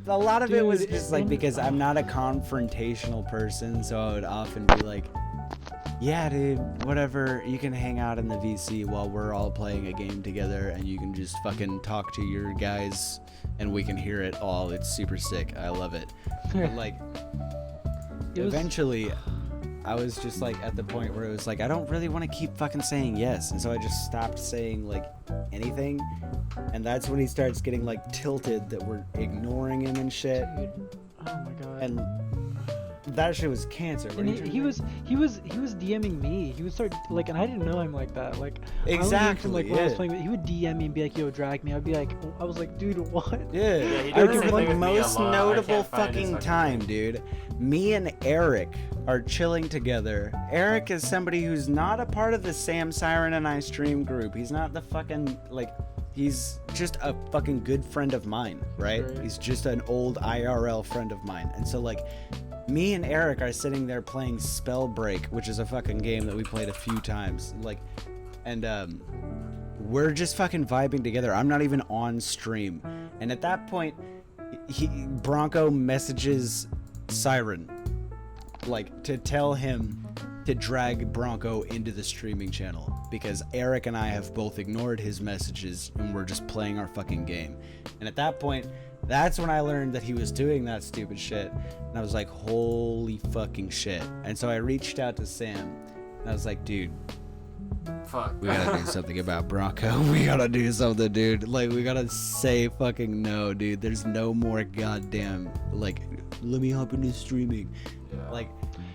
a lot of it was Dude, just like and- because I'm not a confrontational person, so I would often be like, yeah, dude, whatever, you can hang out in the VC while we're all playing a game together, and you can just fucking talk to your guys, and we can hear it all. It's super sick. I love it. But like, It was- eventually, I was just like at the point where it was like, I don't really want to keep fucking saying yes, and so I just stopped saying like anything, and that's when he starts getting like tilted that we're ignoring him and shit, Dude, oh my god. and that shit was cancer. What And are you he was DMing me. He would start like, and I didn't know him like that. Like I only knew him Exactly, from, like when I was yeah. playing, he would DM me and be like, "Yo, drag me." I'd be like, I was like, "Dude, what?" Yeah, he I did the do same like thing with me a most lot. I notable can't find his fucking fucking time, name. dude. Me and Eric are chilling together. Eric is somebody who's not a part of the Sam, Siren, and I stream group. He's not the fucking like. He's just a fucking good friend of mine, right? Right. He's just an old IRL friend of mine, and so like. Me and Eric are sitting there playing Spellbreak, which is a fucking game that we played a few times. Like, and we're just fucking vibing together. I'm not even on stream. And at that point, Bronco messages Siren, like, to tell him to drag Bronco into the streaming channel, because Eric and I have both ignored his messages and we're just playing our fucking game. And at that point, that's when I learned that he was doing that stupid shit. And I was like, holy fucking shit. And so I reached out to Sam and I was like, dude, Fuck. We gotta do something about Bronco. We gotta do something, dude. Like, we gotta say fucking no, dude. There's no more goddamn, like, let me hop into streaming. Yeah. Like,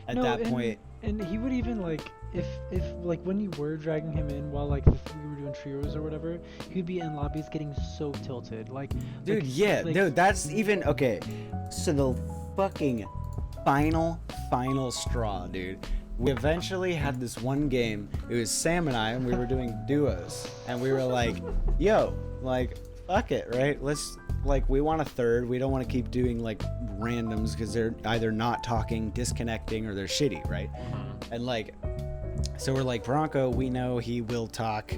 at No, that and- point, And he would even like if like when you were dragging him in while like we were doing trios or whatever, he'd be in lobbies getting so tilted. Like dude, like, yeah, like, dude, that's even, okay. So the fucking final straw, dude. We eventually had this one game. It was Sam and I, and we were doing duos. And we were like, yo, like, fuck it, right? Let's, like, we want a third. We don't want to keep doing, like, randoms because they're either not talking, disconnecting, or they're shitty, right? And, like, so we're like, Bronco, we know he will talk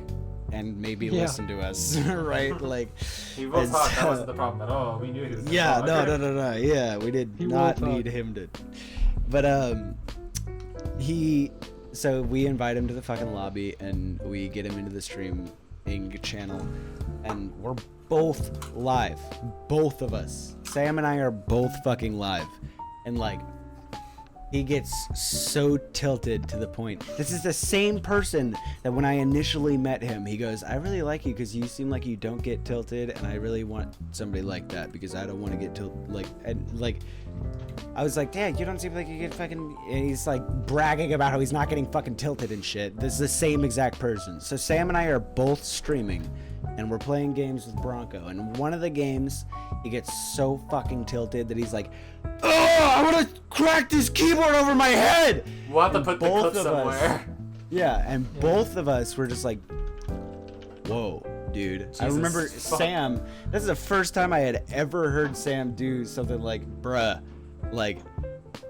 and maybe Yeah. listen to us, right? Like, He will and talk. That so- wasn't the problem at all. We knew he was. yeah, gonna no. talk. Yeah, we did He will not talk. need him to. But so we invite him to the fucking lobby and we get him into the streaming channel, and we're both live, both of us. Sam and I are both fucking live, and like, he gets so tilted to the point. This is the same person that when I initially met him, he goes, I really like you because you seem like you don't get tilted, and I really want somebody like that because I don't want to get tilted. Like, and like, I was like, Dad, you don't seem like you get fucking. And he's like bragging about how he's not getting fucking tilted and shit. This is the same exact person. So Sam and I are both streaming, and we're playing games with Bronco. And in one of the games, he gets so fucking tilted that he's like, oh, I want to crack this keyboard over my head. We'll have to And put the both clip of us- somewhere. Yeah, and both of us were just like, whoa, dude. I Jesus remember fuck. Sam, this is the first time I had ever heard Sam do something like, bruh. Like,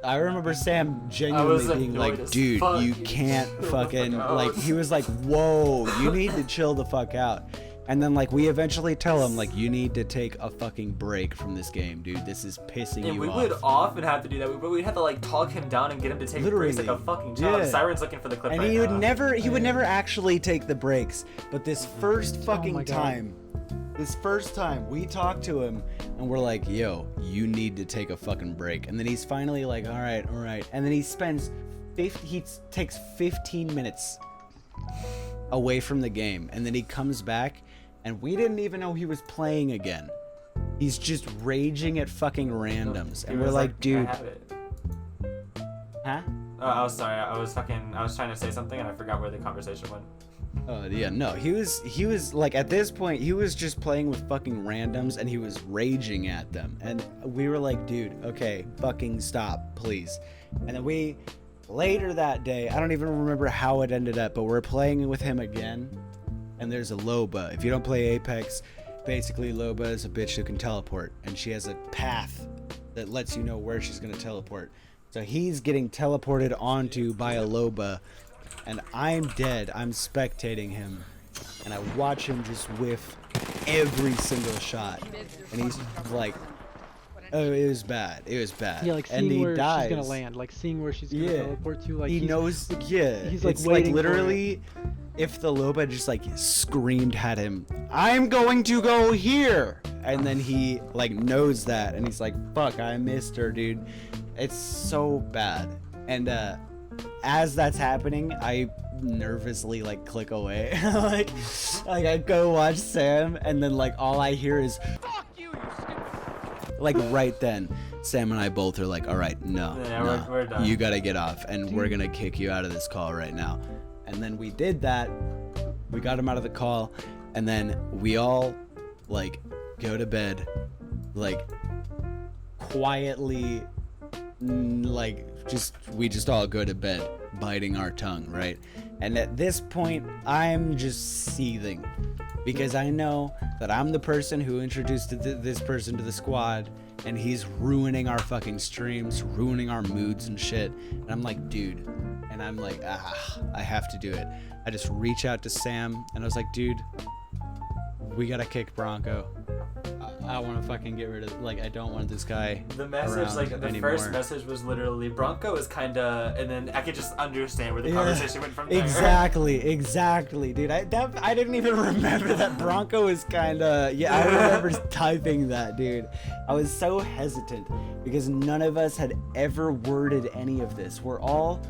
I remember Sam I was genuinely being annoyed like, as dude, fuck. you You can't chill the fucking, fuck out. like, he was like, whoa, you need to chill the fuck out. And then, like, we eventually tell him, like, you need to take a fucking break from this game, dude. This is pissing And you we off. would often have to do that, but we'd have to like talk him down and get him to take breaks like a Literally. fucking child. Yeah. Siren's looking for the clip And right he now. would never, he would never actually take the breaks. But this first fucking my God. time, we talked to him and we're like, yo, you need to take a fucking break. And then he's finally like, all right. And then he takes 15 minutes away from the game. And then he comes back and we didn't even know he was playing again. He's just raging at fucking randoms. He And we're was like, dude, I have it. huh? Oh, I was sorry. I was trying to say something and I forgot where the conversation went. Oh yeah, no, he was like, at this point he was just playing with fucking randoms and he was raging at them, and we were like, dude, okay, fucking stop, please. And then we later that day, I don't even remember how it ended up, but we're playing with him again, and there's a Loba. If you don't play Apex, basically Loba is a bitch who can teleport, and she has a path that lets you know where she's gonna teleport. So he's getting teleported onto by a Loba, and I'm dead. I'm spectating him, and I watch him just whiff every single shot, and he's like, oh, it was bad. Yeah, like and seeing he where dies. she's gonna land, like seeing where she's gonna Yeah. teleport to. Like He he's- knows, yeah. he's, like, it's waiting like for it. literally, if the Loba just like screamed at him, I'm going to go here, and then he like knows that, and he's like, fuck, I missed her, dude. It's so bad. And as that's happening, I nervously like click away. like I go watch Sam, and then like all I hear is fuck you, you stupid. Like right then, Sam and I both are like, all right, no, Yeah, no, we're done. you gotta get off, and we're gonna kick you out of this call right now. And then we did that. We got him out of the call, and then we all like go to bed, like quietly, like we just all go to bed, biting our tongue, right? And at this point, I'm just seething because I know that I'm the person who introduced this person to the squad, and he's ruining our fucking streams, ruining our moods and shit. And I'm like, dude, and I'm like, I have to do it. I just reach out to Sam, and I was like, dude, we gotta kick Bronco. I want to fucking get rid of, like, I don't want this guy The message, around like the anymore. first message was literally Bronco is kinda, and then I could just understand where the conversation went from there. Exactly, dude. I didn't even remember that Bronco was kind of. Yeah, I remember typing that, dude. I was so hesitant because none of us had ever worded any of this. We're all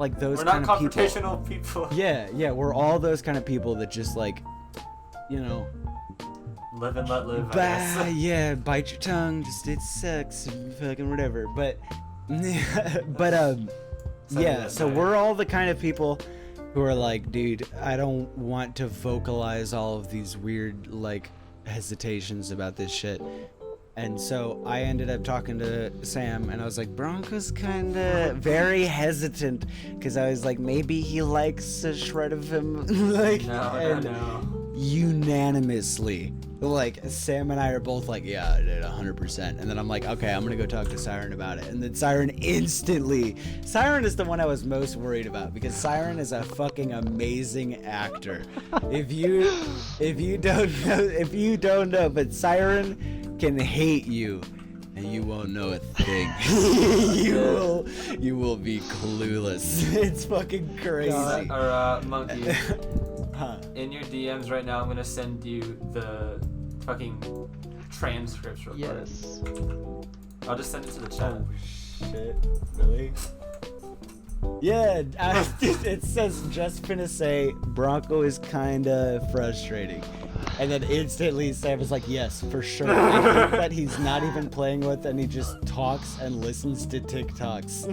like those We're kind not of people. confrontational people. Yeah, we're all those kind of people that just like, you know, Live and let live, I guess. yeah, bite your tongue, just it sucks, fucking whatever. But yeah, so we're all the kind of people who are like, dude, I don't want to vocalize all of these weird like hesitations about this shit. And so I ended up talking to Sam, and I was like, Bronco's kind of very hesitant, because I was like, maybe he likes a shred of him. Like, No. Unanimously, like, Sam and I are both like, yeah, I did 100%. And then I'm like, okay, I'm gonna go talk to Siren about it. And then Siren Siren is the one I was most worried about, because Siren is a fucking amazing actor. If you don't know, but Siren can hate you and you won't know a thing. you will be clueless. It's fucking crazy. Monkey. In your DMs right now, I'm gonna send you the fucking transcripts real quick. Yes. I'll just send it to the chat. Oh shit, really? Yeah, it says just finna say Bronco is kinda frustrating. And then instantly Sam is like, yes, for sure. I think that he's not even playing with, and he just talks and listens to TikToks.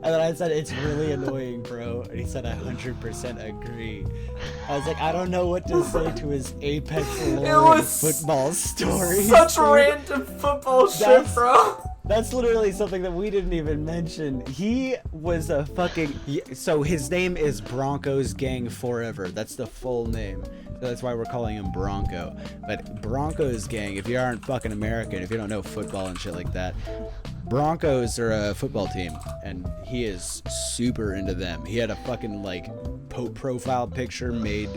And then I said, it's really annoying, bro. And he said, 100% agree. I was like, I don't know what to say to his Apex lore football stories. Such random football shit, bro. That's literally something that we didn't even mention. He was a fucking... So his name is Broncos Gang Forever. That's the full name. So that's why we're calling him Bronco. But Broncos Gang, if you aren't fucking American, if you don't know football and shit like that, Broncos are a football team, and he is super into them. He had a fucking, like, profile picture made,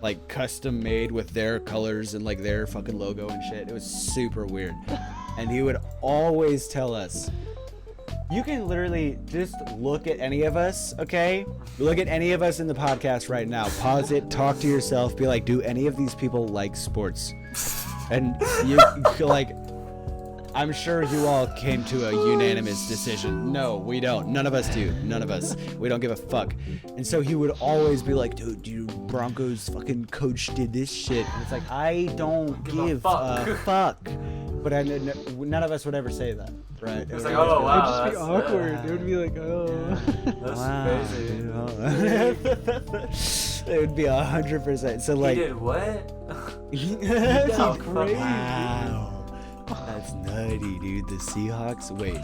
like, custom made with their colors and, like, their fucking logo and shit. It was super weird. And he would always tell us, you can literally just look at any of us, okay? Look at any of us in the podcast right now. Pause it, talk to yourself, be like, do any of these people like sports? And you, like, I'm sure you all came to a unanimous decision. No, we don't. None of us do. None of us. We don't give a fuck. And so he would always be like, dude, Broncos fucking coach did this shit. And it's like, I don't give a fuck. But none of us would ever say that, right? It's like, oh, wow. It'd just be awkward. It would be like, oh. That's crazy. It would be 100%. So, like... He did what? That's crazy. Wow. That's nutty, dude. The Seahawks? Wait, no.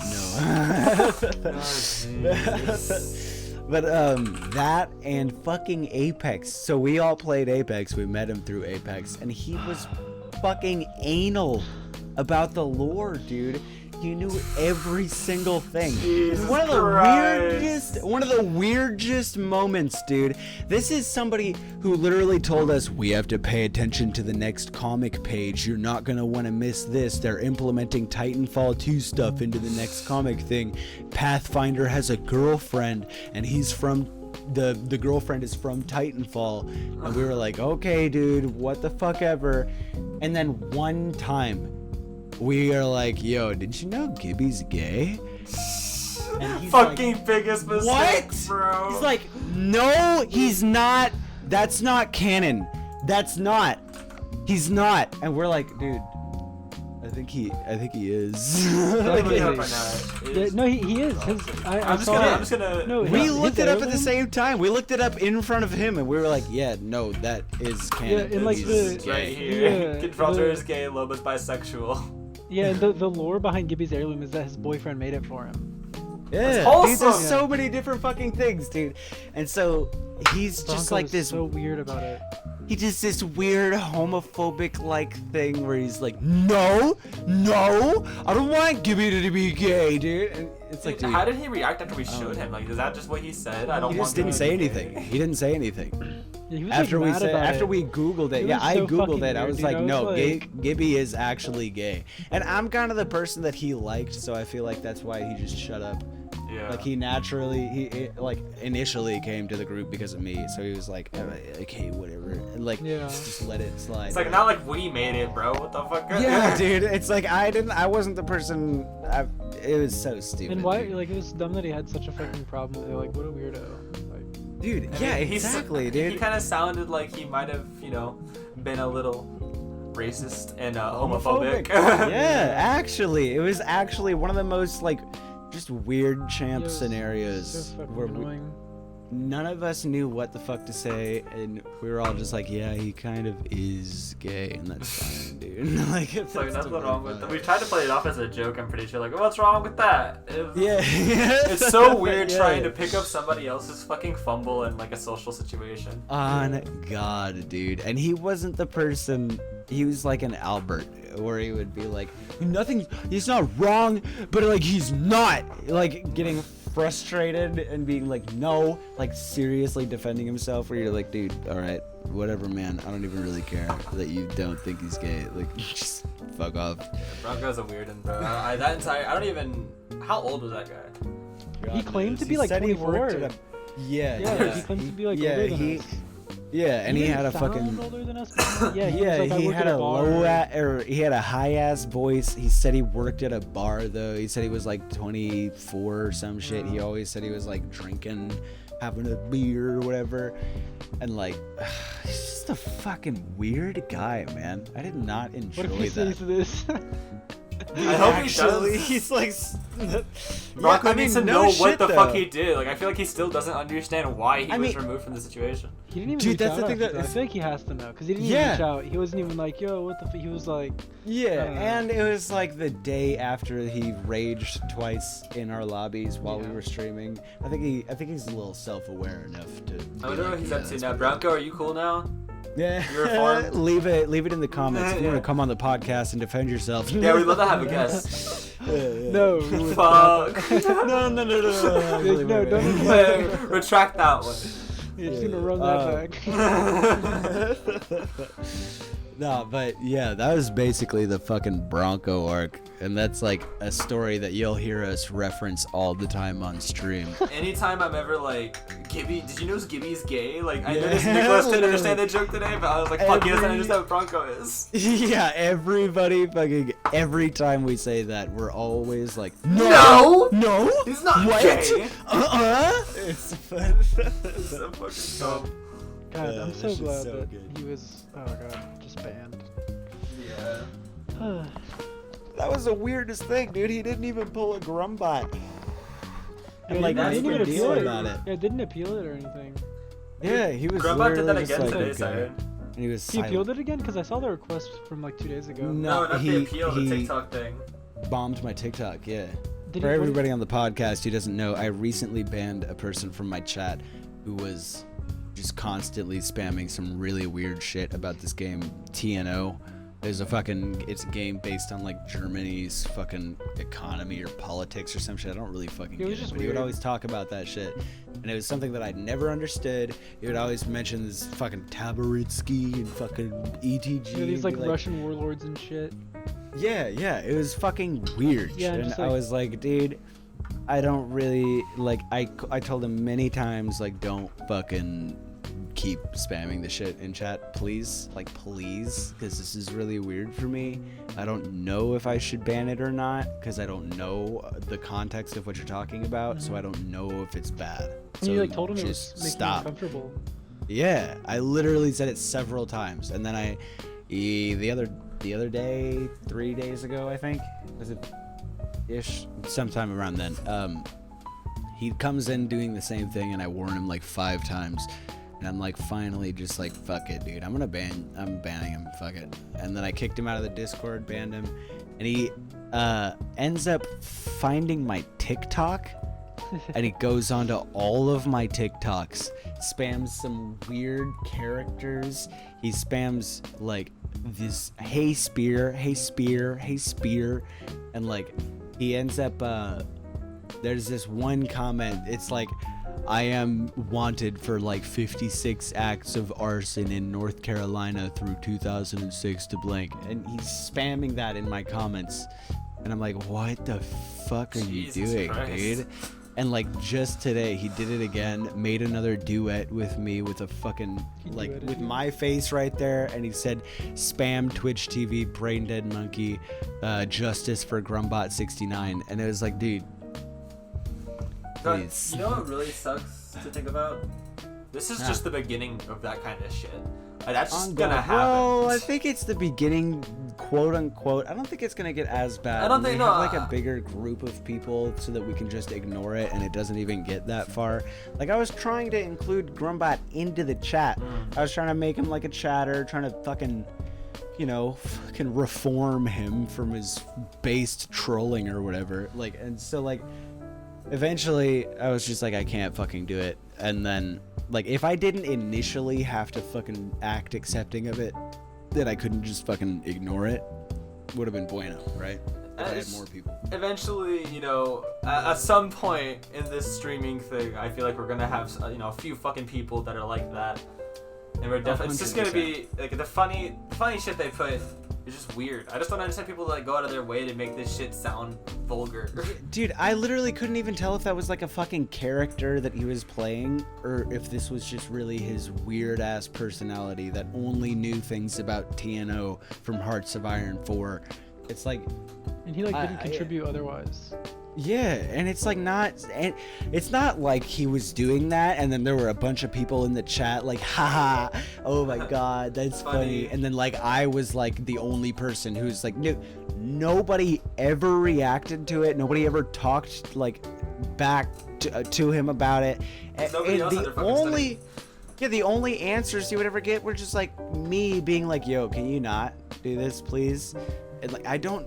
But that and fucking Apex. So we all played Apex. We met him through Apex, and he was fucking anal about the lore, dude. He knew every single thing. Jesus One of the Christ. weirdest moments, dude. This is somebody who literally told us, we have to pay attention to the next comic page. You're not gonna want to miss this. They're implementing Titanfall 2 stuff into the next comic thing. Pathfinder has a girlfriend, and he's from the girlfriend is from Titanfall. And we were like, okay, dude, what the fuck ever. And then one time we are like, yo, did you know Gibby's gay? And he's Fucking like, biggest mistake, what? bro. He's like, no, he's not. That's not canon. That's not. He's not. And we're like, dude, I think he is. Don't look it up Yeah, right now. no, he is. Cause I'm just gonna. No, We his looked it up at the heirloom- same time. We looked it up in front of him, and we were like, yeah, no, that is canon. Yeah, in, like, He's the- Right gay. here. Yeah, Gibraltar the- is gay, Loba's bisexual. Yeah, and the lore behind Gibby's heirloom is that his boyfriend made it for him. Yeah, dude, wholesome. there's so many different fucking things, dude. And so he's just Bronco's like this. so weird about it. He does this weird homophobic like thing where he's like, no, I don't want Gibby to be gay, dude. And it's like, dude, How did he react after we showed him? Like, is that just what he said? I don't he want just didn't to say be anything. gay. He didn't say anything. Yeah, he was After like, we mad said, about after it. we Googled it, It yeah, was I so Googled fucking it. I weird, was dude. like, I was no, like- Gibby is actually gay, and I'm kind of the person that he liked, so I feel like that's why he just shut up. Yeah. Like he initially came to the group because of me, so he was like, okay, whatever, and like just let it slide. It's like not like we made it, bro. What the fuck? Yeah, dude. It's like I wasn't the person. It was so stupid. And why? dude. Like it was dumb that he had such a fucking problem with it. Like what a weirdo. Like, Dude, I yeah, mean, exactly, dude. He kind of sounded like he might have, been a little racist and homophobic. Yeah, actually, it was actually one of the most like just weird champ scenarios so fucking where annoying. none of us knew what the fuck to say, and we were all just like, yeah, he kind of is gay, and that's fine, dude. Like, It's like nothing wrong with that. We tried to play it off as a joke, I'm pretty sure. Like, what's wrong with that? Yeah. It's so weird Yeah. trying to pick up somebody else's fucking fumble in like a social situation. On God, dude. And he wasn't the person. He was like an Albert, where he would be like, nothing, he's not wrong, but like he's not, like getting frustrated and being like, no, like seriously defending himself, where you're like, dude, all right, whatever, man, I don't even really care that you don't think he's gay, like just fuck off. Bronco's a weird one, bro. I don't even. How old was that guy? He claimed to be He like said he 24. worked at a- Yeah, Yeah, yeah. he claims to be like Yeah, older than he- us. Yeah, and he didn't had a sound fucking older than us, but yeah, he yeah, was like, I he work had at a bar. he had a high ass voice. He said he worked at a bar though. He said he was like 24 or some shit. He always said he was like drinking, having a beer or whatever. And like, he's just a fucking weird guy, man. I did not enjoy What if he that. says this? I hope he Actually, does. he's like, Bronco I mean, needs to no know shit, what the fuck though. he did. Like, I feel like he still doesn't understand why he I was mean- removed from the situation. He didn't even Dude, reach that's out the thing after that I is- feel like he has to know, because he didn't Yeah. even reach out. He wasn't even like, yo, what the he was like, Yeah, I don't know. and it was like the day after he raged twice in our lobbies while we Yeah. were streaming. I think he's a little self-aware enough to. I be don't know like, what he's yeah, up to that's now. pretty- Bronco, are you cool now? Yeah, You're informed? leave it in the comments if you Yeah. want to come on the podcast and defend yourself. Yeah, we'd love to have a guest. no. we would Fuck. no, No, don't Yeah, retract that one. You're just gonna run that back. No, but yeah, that was basically the fucking Bronco arc, and that's like a story that you'll hear us reference all the time on stream. Anytime I'm ever like, Gibby, did you know Gibby's gay? Like, I Yeah, noticed Nicholas didn't literally. understand the joke today, but I was like, fuck, he doesn't Every- understand what Bronco is. Yeah, every time we say that, we're always like, No! no, He's not what? gay. It's fun. It's so fucking dumb. God, Yeah, I'm this so is glad so that good. he was, oh god, just banned. Yeah. That was the weirdest thing, dude. He didn't even pull a grumbot. And Yeah, like, that's make pretty a deal sick. about it. Yeah, didn't appeal it or anything. Yeah, he was Grumbot did that literally just again like, today, okay. Siren. And he was He silent. appealed it again? Because I saw the request from like 2 days ago. No, No, not he- the appeal, the he- TikTok thing. Bombed my TikTok, yeah. Did For he- everybody on the podcast who doesn't know, I recently banned a person from my chat who was just constantly spamming some really weird shit about this game, TNO. It's a game based on like Germany's fucking economy or politics or some shit. I don't really fucking It get was it. just But he would weird. always talk about that shit. And it was something that I'd never understood. He would always mention this fucking Tabaritsky and fucking ETG. You know, these and like be Russian warlords and shit. Yeah, it was fucking weird. Yeah, and just I like- was like, dude, I don't really like. I told him many times, like, don't fucking keep spamming the shit in chat, please, like, please, because this is really weird for me. I don't know if I should ban it or not, because I don't know the context of what you're talking about, so I don't know if it's bad. And So you like told him it just was making him stop. uncomfortable. Yeah, I literally said it several times, and then the other day, 3 days ago, I think, was it ish, sometime around then. He comes in doing the same thing, and I warn him like 5 times, and I'm like, finally, just like, fuck it, dude. I'm banning him. Fuck it. And then I kicked him out of the Discord, banned him, and he ends up finding my TikTok. And he goes on to all of my TikToks, spams some weird characters. He spams like this, hey spear, hey spear, hey spear. And like he ends up, there's this one comment. It's like, I am wanted for like 56 acts of arson in North Carolina through 2006 to blank. And he's spamming that in my comments. And I'm like, what the fuck are Jesus you doing, Christ. dude? And like just today, he did it again. Made another duet with me with a fucking like with my face right there, and he said, "Spam Twitch TV, braindeadmonkee, justice for Grumbot69," and it was like, dude, please. You know what really sucks to think about? This is just the beginning of that kind of shit. Like, that's just gonna happen. Well, I think it's the beginning, quote unquote. I don't think it's gonna get as bad. I don't think have like a bigger group of people so that we can just ignore it and it doesn't even get that far. Like I was trying to include Grumbot into the chat. I was trying to make him like a chatter, trying to fucking, you know, fucking reform him from his based trolling or whatever. Like, and so like, eventually I was just like, I can't fucking do it. And then, like, if I didn't initially have to fucking act accepting of it, then I couldn't just fucking ignore it. Would have been bueno, right? If I had more people. Eventually, you know, at some point in this streaming thing, I feel like we're gonna have, you know, a few fucking people that are like that, and we're definitely. It's just gonna be like the funny shit they put. It's just weird. I just don't understand people that like, go out of their way to make this shit sound vulgar. Dude, I literally couldn't even tell if that was like a fucking character that he was playing or if this was just really his weird ass personality that only knew things about TNO from Hearts of Iron 4. It's like, and he like didn't contribute otherwise. Yeah, and it's like not, and it's not like he was doing that and then there were a bunch of people in the chat like, haha, oh my god, that's funny. And then like I was like the only person who's like, no, nobody ever reacted to it, nobody ever talked like back to him about it. And the only answers you would ever get were just like me being like, yo, can you not do this please? And like I don't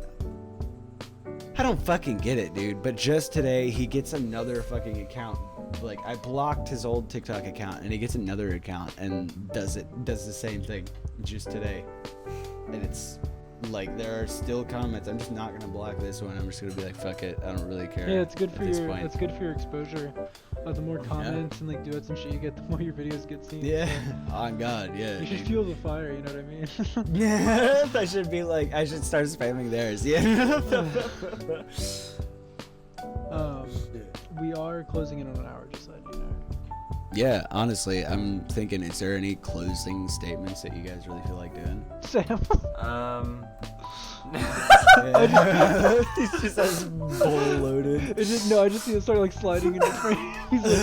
fucking get it, dude. But just today, he gets another fucking account. Like, I blocked his old TikTok account, and he gets another account and does the same thing just today. And it's like, there are still comments. I'm just not gonna block this one. I'm just gonna be like, fuck it. I don't really care. Yeah, it's good for your exposure. The more comments and like duets and shit you get, the more your videos get seen. Yeah. On God, yeah. You should fuel the fire. You know what I mean? Yeah. I should start spamming theirs. Yeah. We are closing in on an hour, just so you know. Yeah, honestly, I'm thinking, is there any closing statements that you guys really feel like doing? Sam. He's just as bull loaded. I just see it start like sliding into frame. He's like...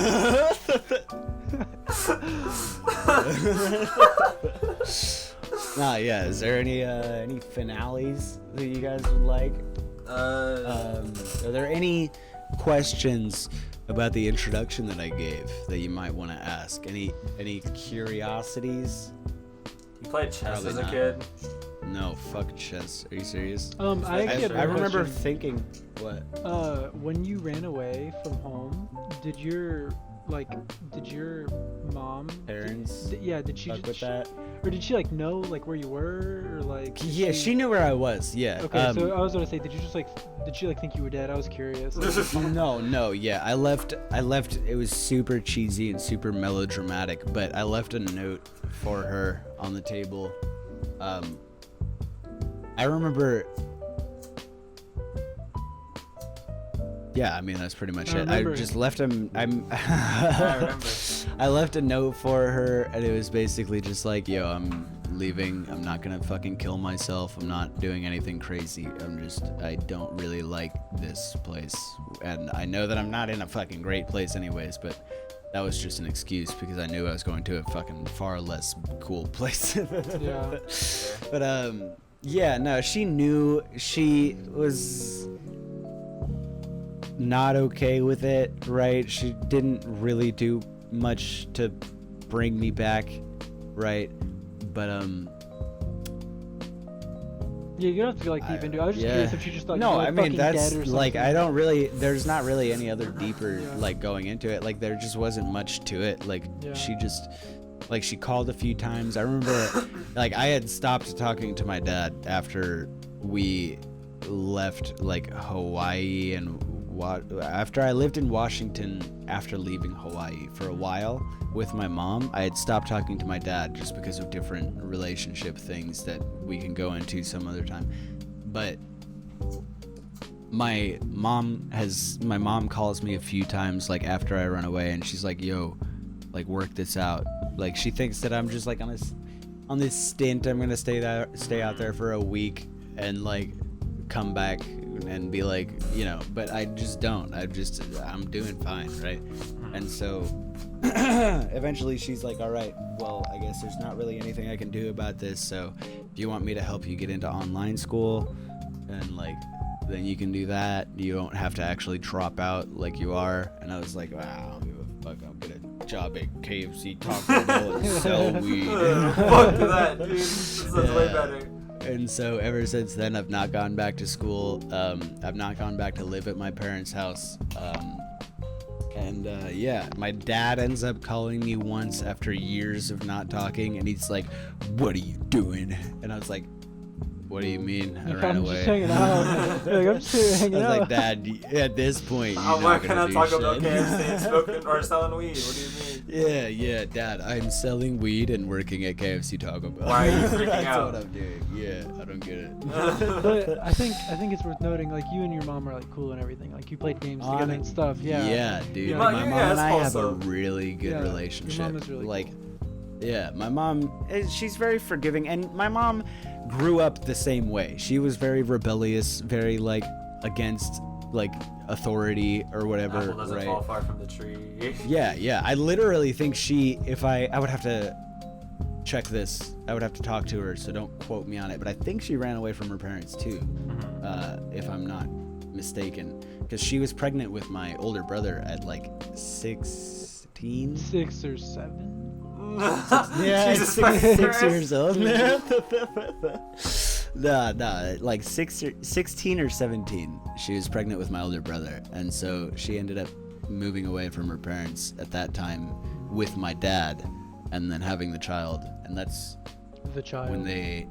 Nah, yeah. Is there any finales that you guys would like? Are there any questions about the introduction that I gave that you might want to ask? Any curiosities? You played chess Probably as a not. kid? No, fuck chess. Are you serious? I remember thinking, what? When you ran away from home, did your mom Parents? did she Fuck with that? or did she like know like where you were or like? Yeah, she knew where I was. Yeah. Okay, so I was gonna say, did she like think you were dead? I was curious. No, yeah. I left. It was super cheesy and super melodramatic, but I left a note for her on the table. I remember. Yeah, I mean that's pretty much it. I just left him. I remember. I left a note for her, and it was basically just like, "Yo, I'm leaving. I'm not gonna fucking kill myself. I'm not doing anything crazy. I don't really like this place, and I know that I'm not in a fucking great place, anyways. But that was just an excuse because I knew I was going to a fucking far less cool place." Yeah. But yeah, no, she knew. She was not okay with it, right? She didn't really do much to bring me back, right? But yeah, you don't have to go like deep into it. I was just curious if she just thought you were like, I mean, fucking dead or that's something. like, I don't really, there's not really any other deeper like going into it. Like there just wasn't much to it. Like she just, like she called a few times. I remember like I had stopped talking to my dad after we left like Hawaii, and after I lived in Washington after leaving Hawaii for a while with my mom. I had stopped talking to my dad just because of different relationship things that we can go into some other time. But my mom calls me a few times like after I run away, and she's like, yo, like work this out. Like she thinks that I'm just like on this stint. I'm gonna stay out there for a week and like come back and be like, you know, but I just don't. I'm doing fine, right? And so eventually she's like, all right, well, I guess there's not really anything I can do about this, so if you want me to help you get into online school, and like then you can do that. You don't have to actually drop out like you are. And I was like, wow, I don't give a fuck. I'll get a job at KFC, Taco Bell, and sell weed. Fuck that, dude. This is way better. And so ever since then, I've not gone back to school. I've not gone back to live at my parents' house. Yeah, my dad ends up calling me once after years of not talking, and he's like, what are you doing? And I was like, what do you mean? I ran I'm away. just hanging out. Like, I'm just here hanging I was out. like, Dad, at this point, you're Why not can't gonna I do talk shit. about KFC and smoking or selling weed? What do you mean? Yeah, Dad, I'm selling weed and working at KFC Taco Bell. Why are you freaking That's out? what I'm doing. Yeah, I don't get it. But I think it's worth noting, like, you and your mom are like cool and everything. Like, you played games together and stuff. Yeah. Yeah, dude. Yeah, My yeah, mom and I have a also- really good Yeah, relationship. your mom is really like, cool. yeah, my mom, she's very forgiving, and my mom grew up the same way. She was very rebellious, very like against like authority or whatever. Apple doesn't right? fall far from the tree. Yeah. I literally think I would have to check this. I would have to talk to her, so don't quote me on it. But I think she ran away from her parents too, if I'm not mistaken, because she was pregnant with my older brother at like 16. 6 or 7. Yeah, Jesus 6 Christ. years old. Nah, like 16 or 17. She was pregnant with my older brother, and so she ended up moving away from her parents at that time with my dad, and then having the child. And that's The child. when they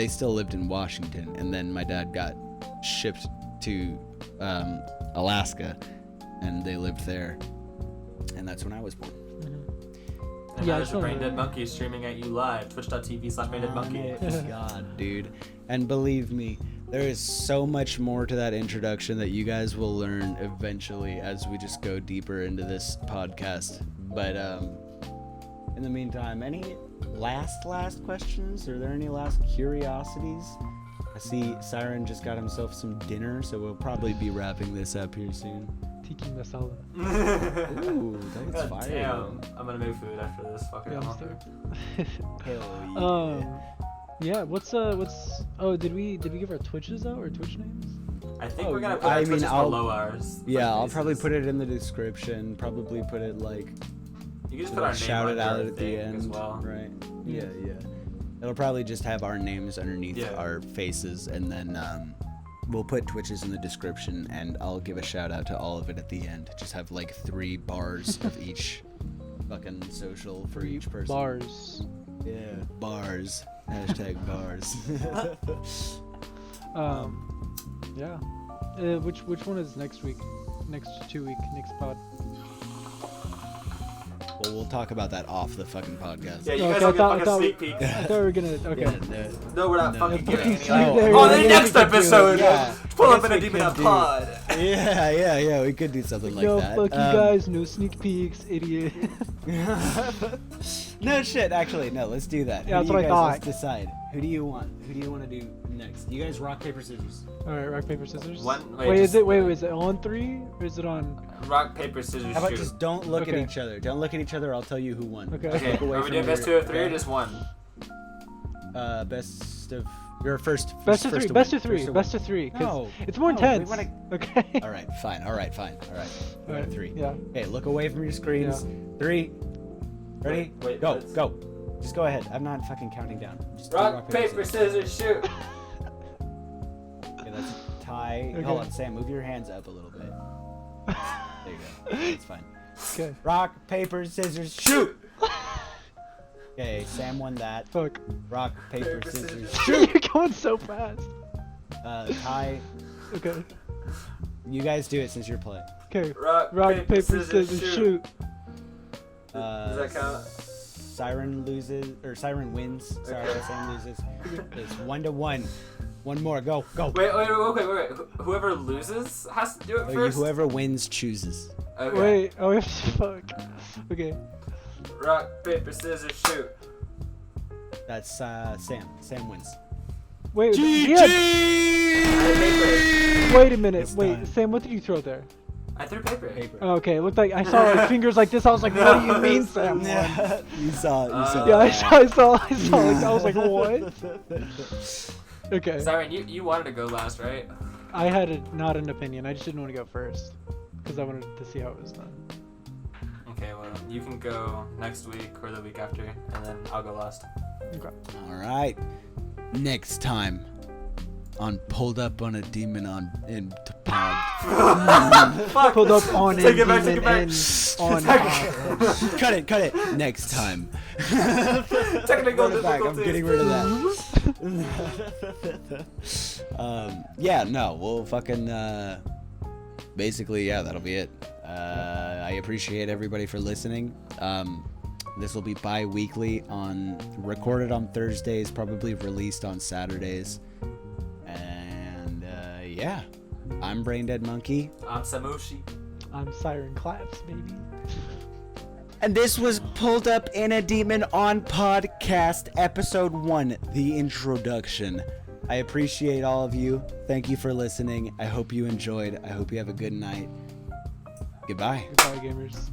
still lived in Washington, and then my dad got shipped to Alaska, and they lived there, and that's when I was born. And Yeah, now I there's a saw Braindead that. Monkey streaming at you live. Twitch.tv/braindeadmonkey. Oh my God, dude. And believe me, there is so much more to that introduction that you guys will learn eventually as we just go deeper into this podcast. But in the meantime, any last questions? Are there any last curiosities? I see Siren just got himself some dinner, so we'll probably be wrapping this up here soon. Tiki masala. Ooh, that's God fire. damn. I'm gonna make food after this fucking Yeah, I'm author. Hell yeah. Yeah. What's oh, did we give our Twitches out or Twitch names? I think Oh, we're gonna put I our mean, Twitches I'll- below ours. Yeah, like I'll probably faces. put it in the description. Probably put it like You can just put our name shout it under out our at the thing end, as well. right? Yeah. It'll probably just have our names underneath Yeah. our faces, and then we'll put Twitches in the description, and I'll give a shout out to all of it at the end. Just have like 3 bars of each fucking social for each person. Bars. Yeah, bars. Hashtag bars. Yeah. Which one is next week? Next 2 week, next pod. Well, we'll talk about that off the fucking podcast. Yeah, you Okay, guys I don't get thought- fucking I sneak peeks. I thought we were gonna. Okay. Yeah, No, we're not No. fucking Yeah, getting fucking any. sneak there, Oh, yeah, the we next could do it. episode. Yeah. Pull I up guess in a we deep could enough do- pod. Yeah, we could do something like Yo, that. fuck you guys. No sneak peeks, idiot. No shit, actually, no, let's do that. Yeah, Who that's do what you I guys, thought. Let's decide. Who do you want? Who do you want to do next? You guys rock, paper, scissors. All right, rock paper scissors. Wait, Wait, just- is it on 3 or is it on? Rock, paper, scissors, How about shoot. just don't look Okay. at each other. Don't look at each other, I'll tell you who won. Okay. Okay, Look away are we from doing best 2 your- of 3 or just 1? Best of... Your first... Best of 3. first to Best win, of 3. first to Best win. of 3. 'Cause No. it's more No, we intense. wanna- Okay. Alright, fine. Alright. We got 3. Yeah. Okay, look away from your screens. 3. Ready? Wait, go, let's- go. Just go ahead. I'm not fucking counting down. Just do Rock, paper, scissors, shoot. Okay, that's a tie. Okay. Hold on, Sam, move your hands up a little bit. There you go. That's fine. Okay. Rock, paper, scissors, shoot! Okay, Sam won that. Fuck. Rock, paper, Paper, scissors, scissors. shoot! You're going so fast. Tie. Okay. You guys do it since you're playing. Okay. Rock, Paper, scissors, shoot. Does that count? Siren loses, or Siren wins. Sorry, Okay. Sam loses. It's 1-1. One more. Go. Wait. Whoever loses has to do it first? Whoever wins chooses. Okay. Wait. Oh, fuck. Okay. Rock, paper, scissors, shoot. That's Sam. Sam wins. Wait. I had paper. Wait a minute. It's Wait, done. Sam, what did you throw there? I threw paper. Oh, okay, it looked like I saw like fingers like this. I was like, what do you mean, Sam? Yeah. You saw it. You saw Yeah, it. I saw. Like, I was like, what? Okay. Siren, you wanted to go last, right? I had not an opinion. I just didn't want to go first because I wanted to see how it was done. Okay, well, you can go next week or the week after, and then I'll go last. Okay. All right. Next time on Pulled Up on a Demon in Pod. Fuck. Pulled up on Take a it back, demon take it back. and on. Cut it. Next time. Technical Run it back. I'm difficulties. getting rid of that. Yeah, no, we'll fucking basically, yeah, that'll be it. I appreciate everybody for listening. This will be bi-weekly, recorded on Thursdays, probably released on Saturdays. And yeah, I'm Braindead Monkey. I'm Samushi. I'm Siren Claps, baby. And this was Pulled Up in a Demon on Podcast, Episode 1, the introduction. I appreciate all of you. Thank you for listening. I hope you enjoyed. I hope you have a good night. Goodbye. Goodbye, gamers.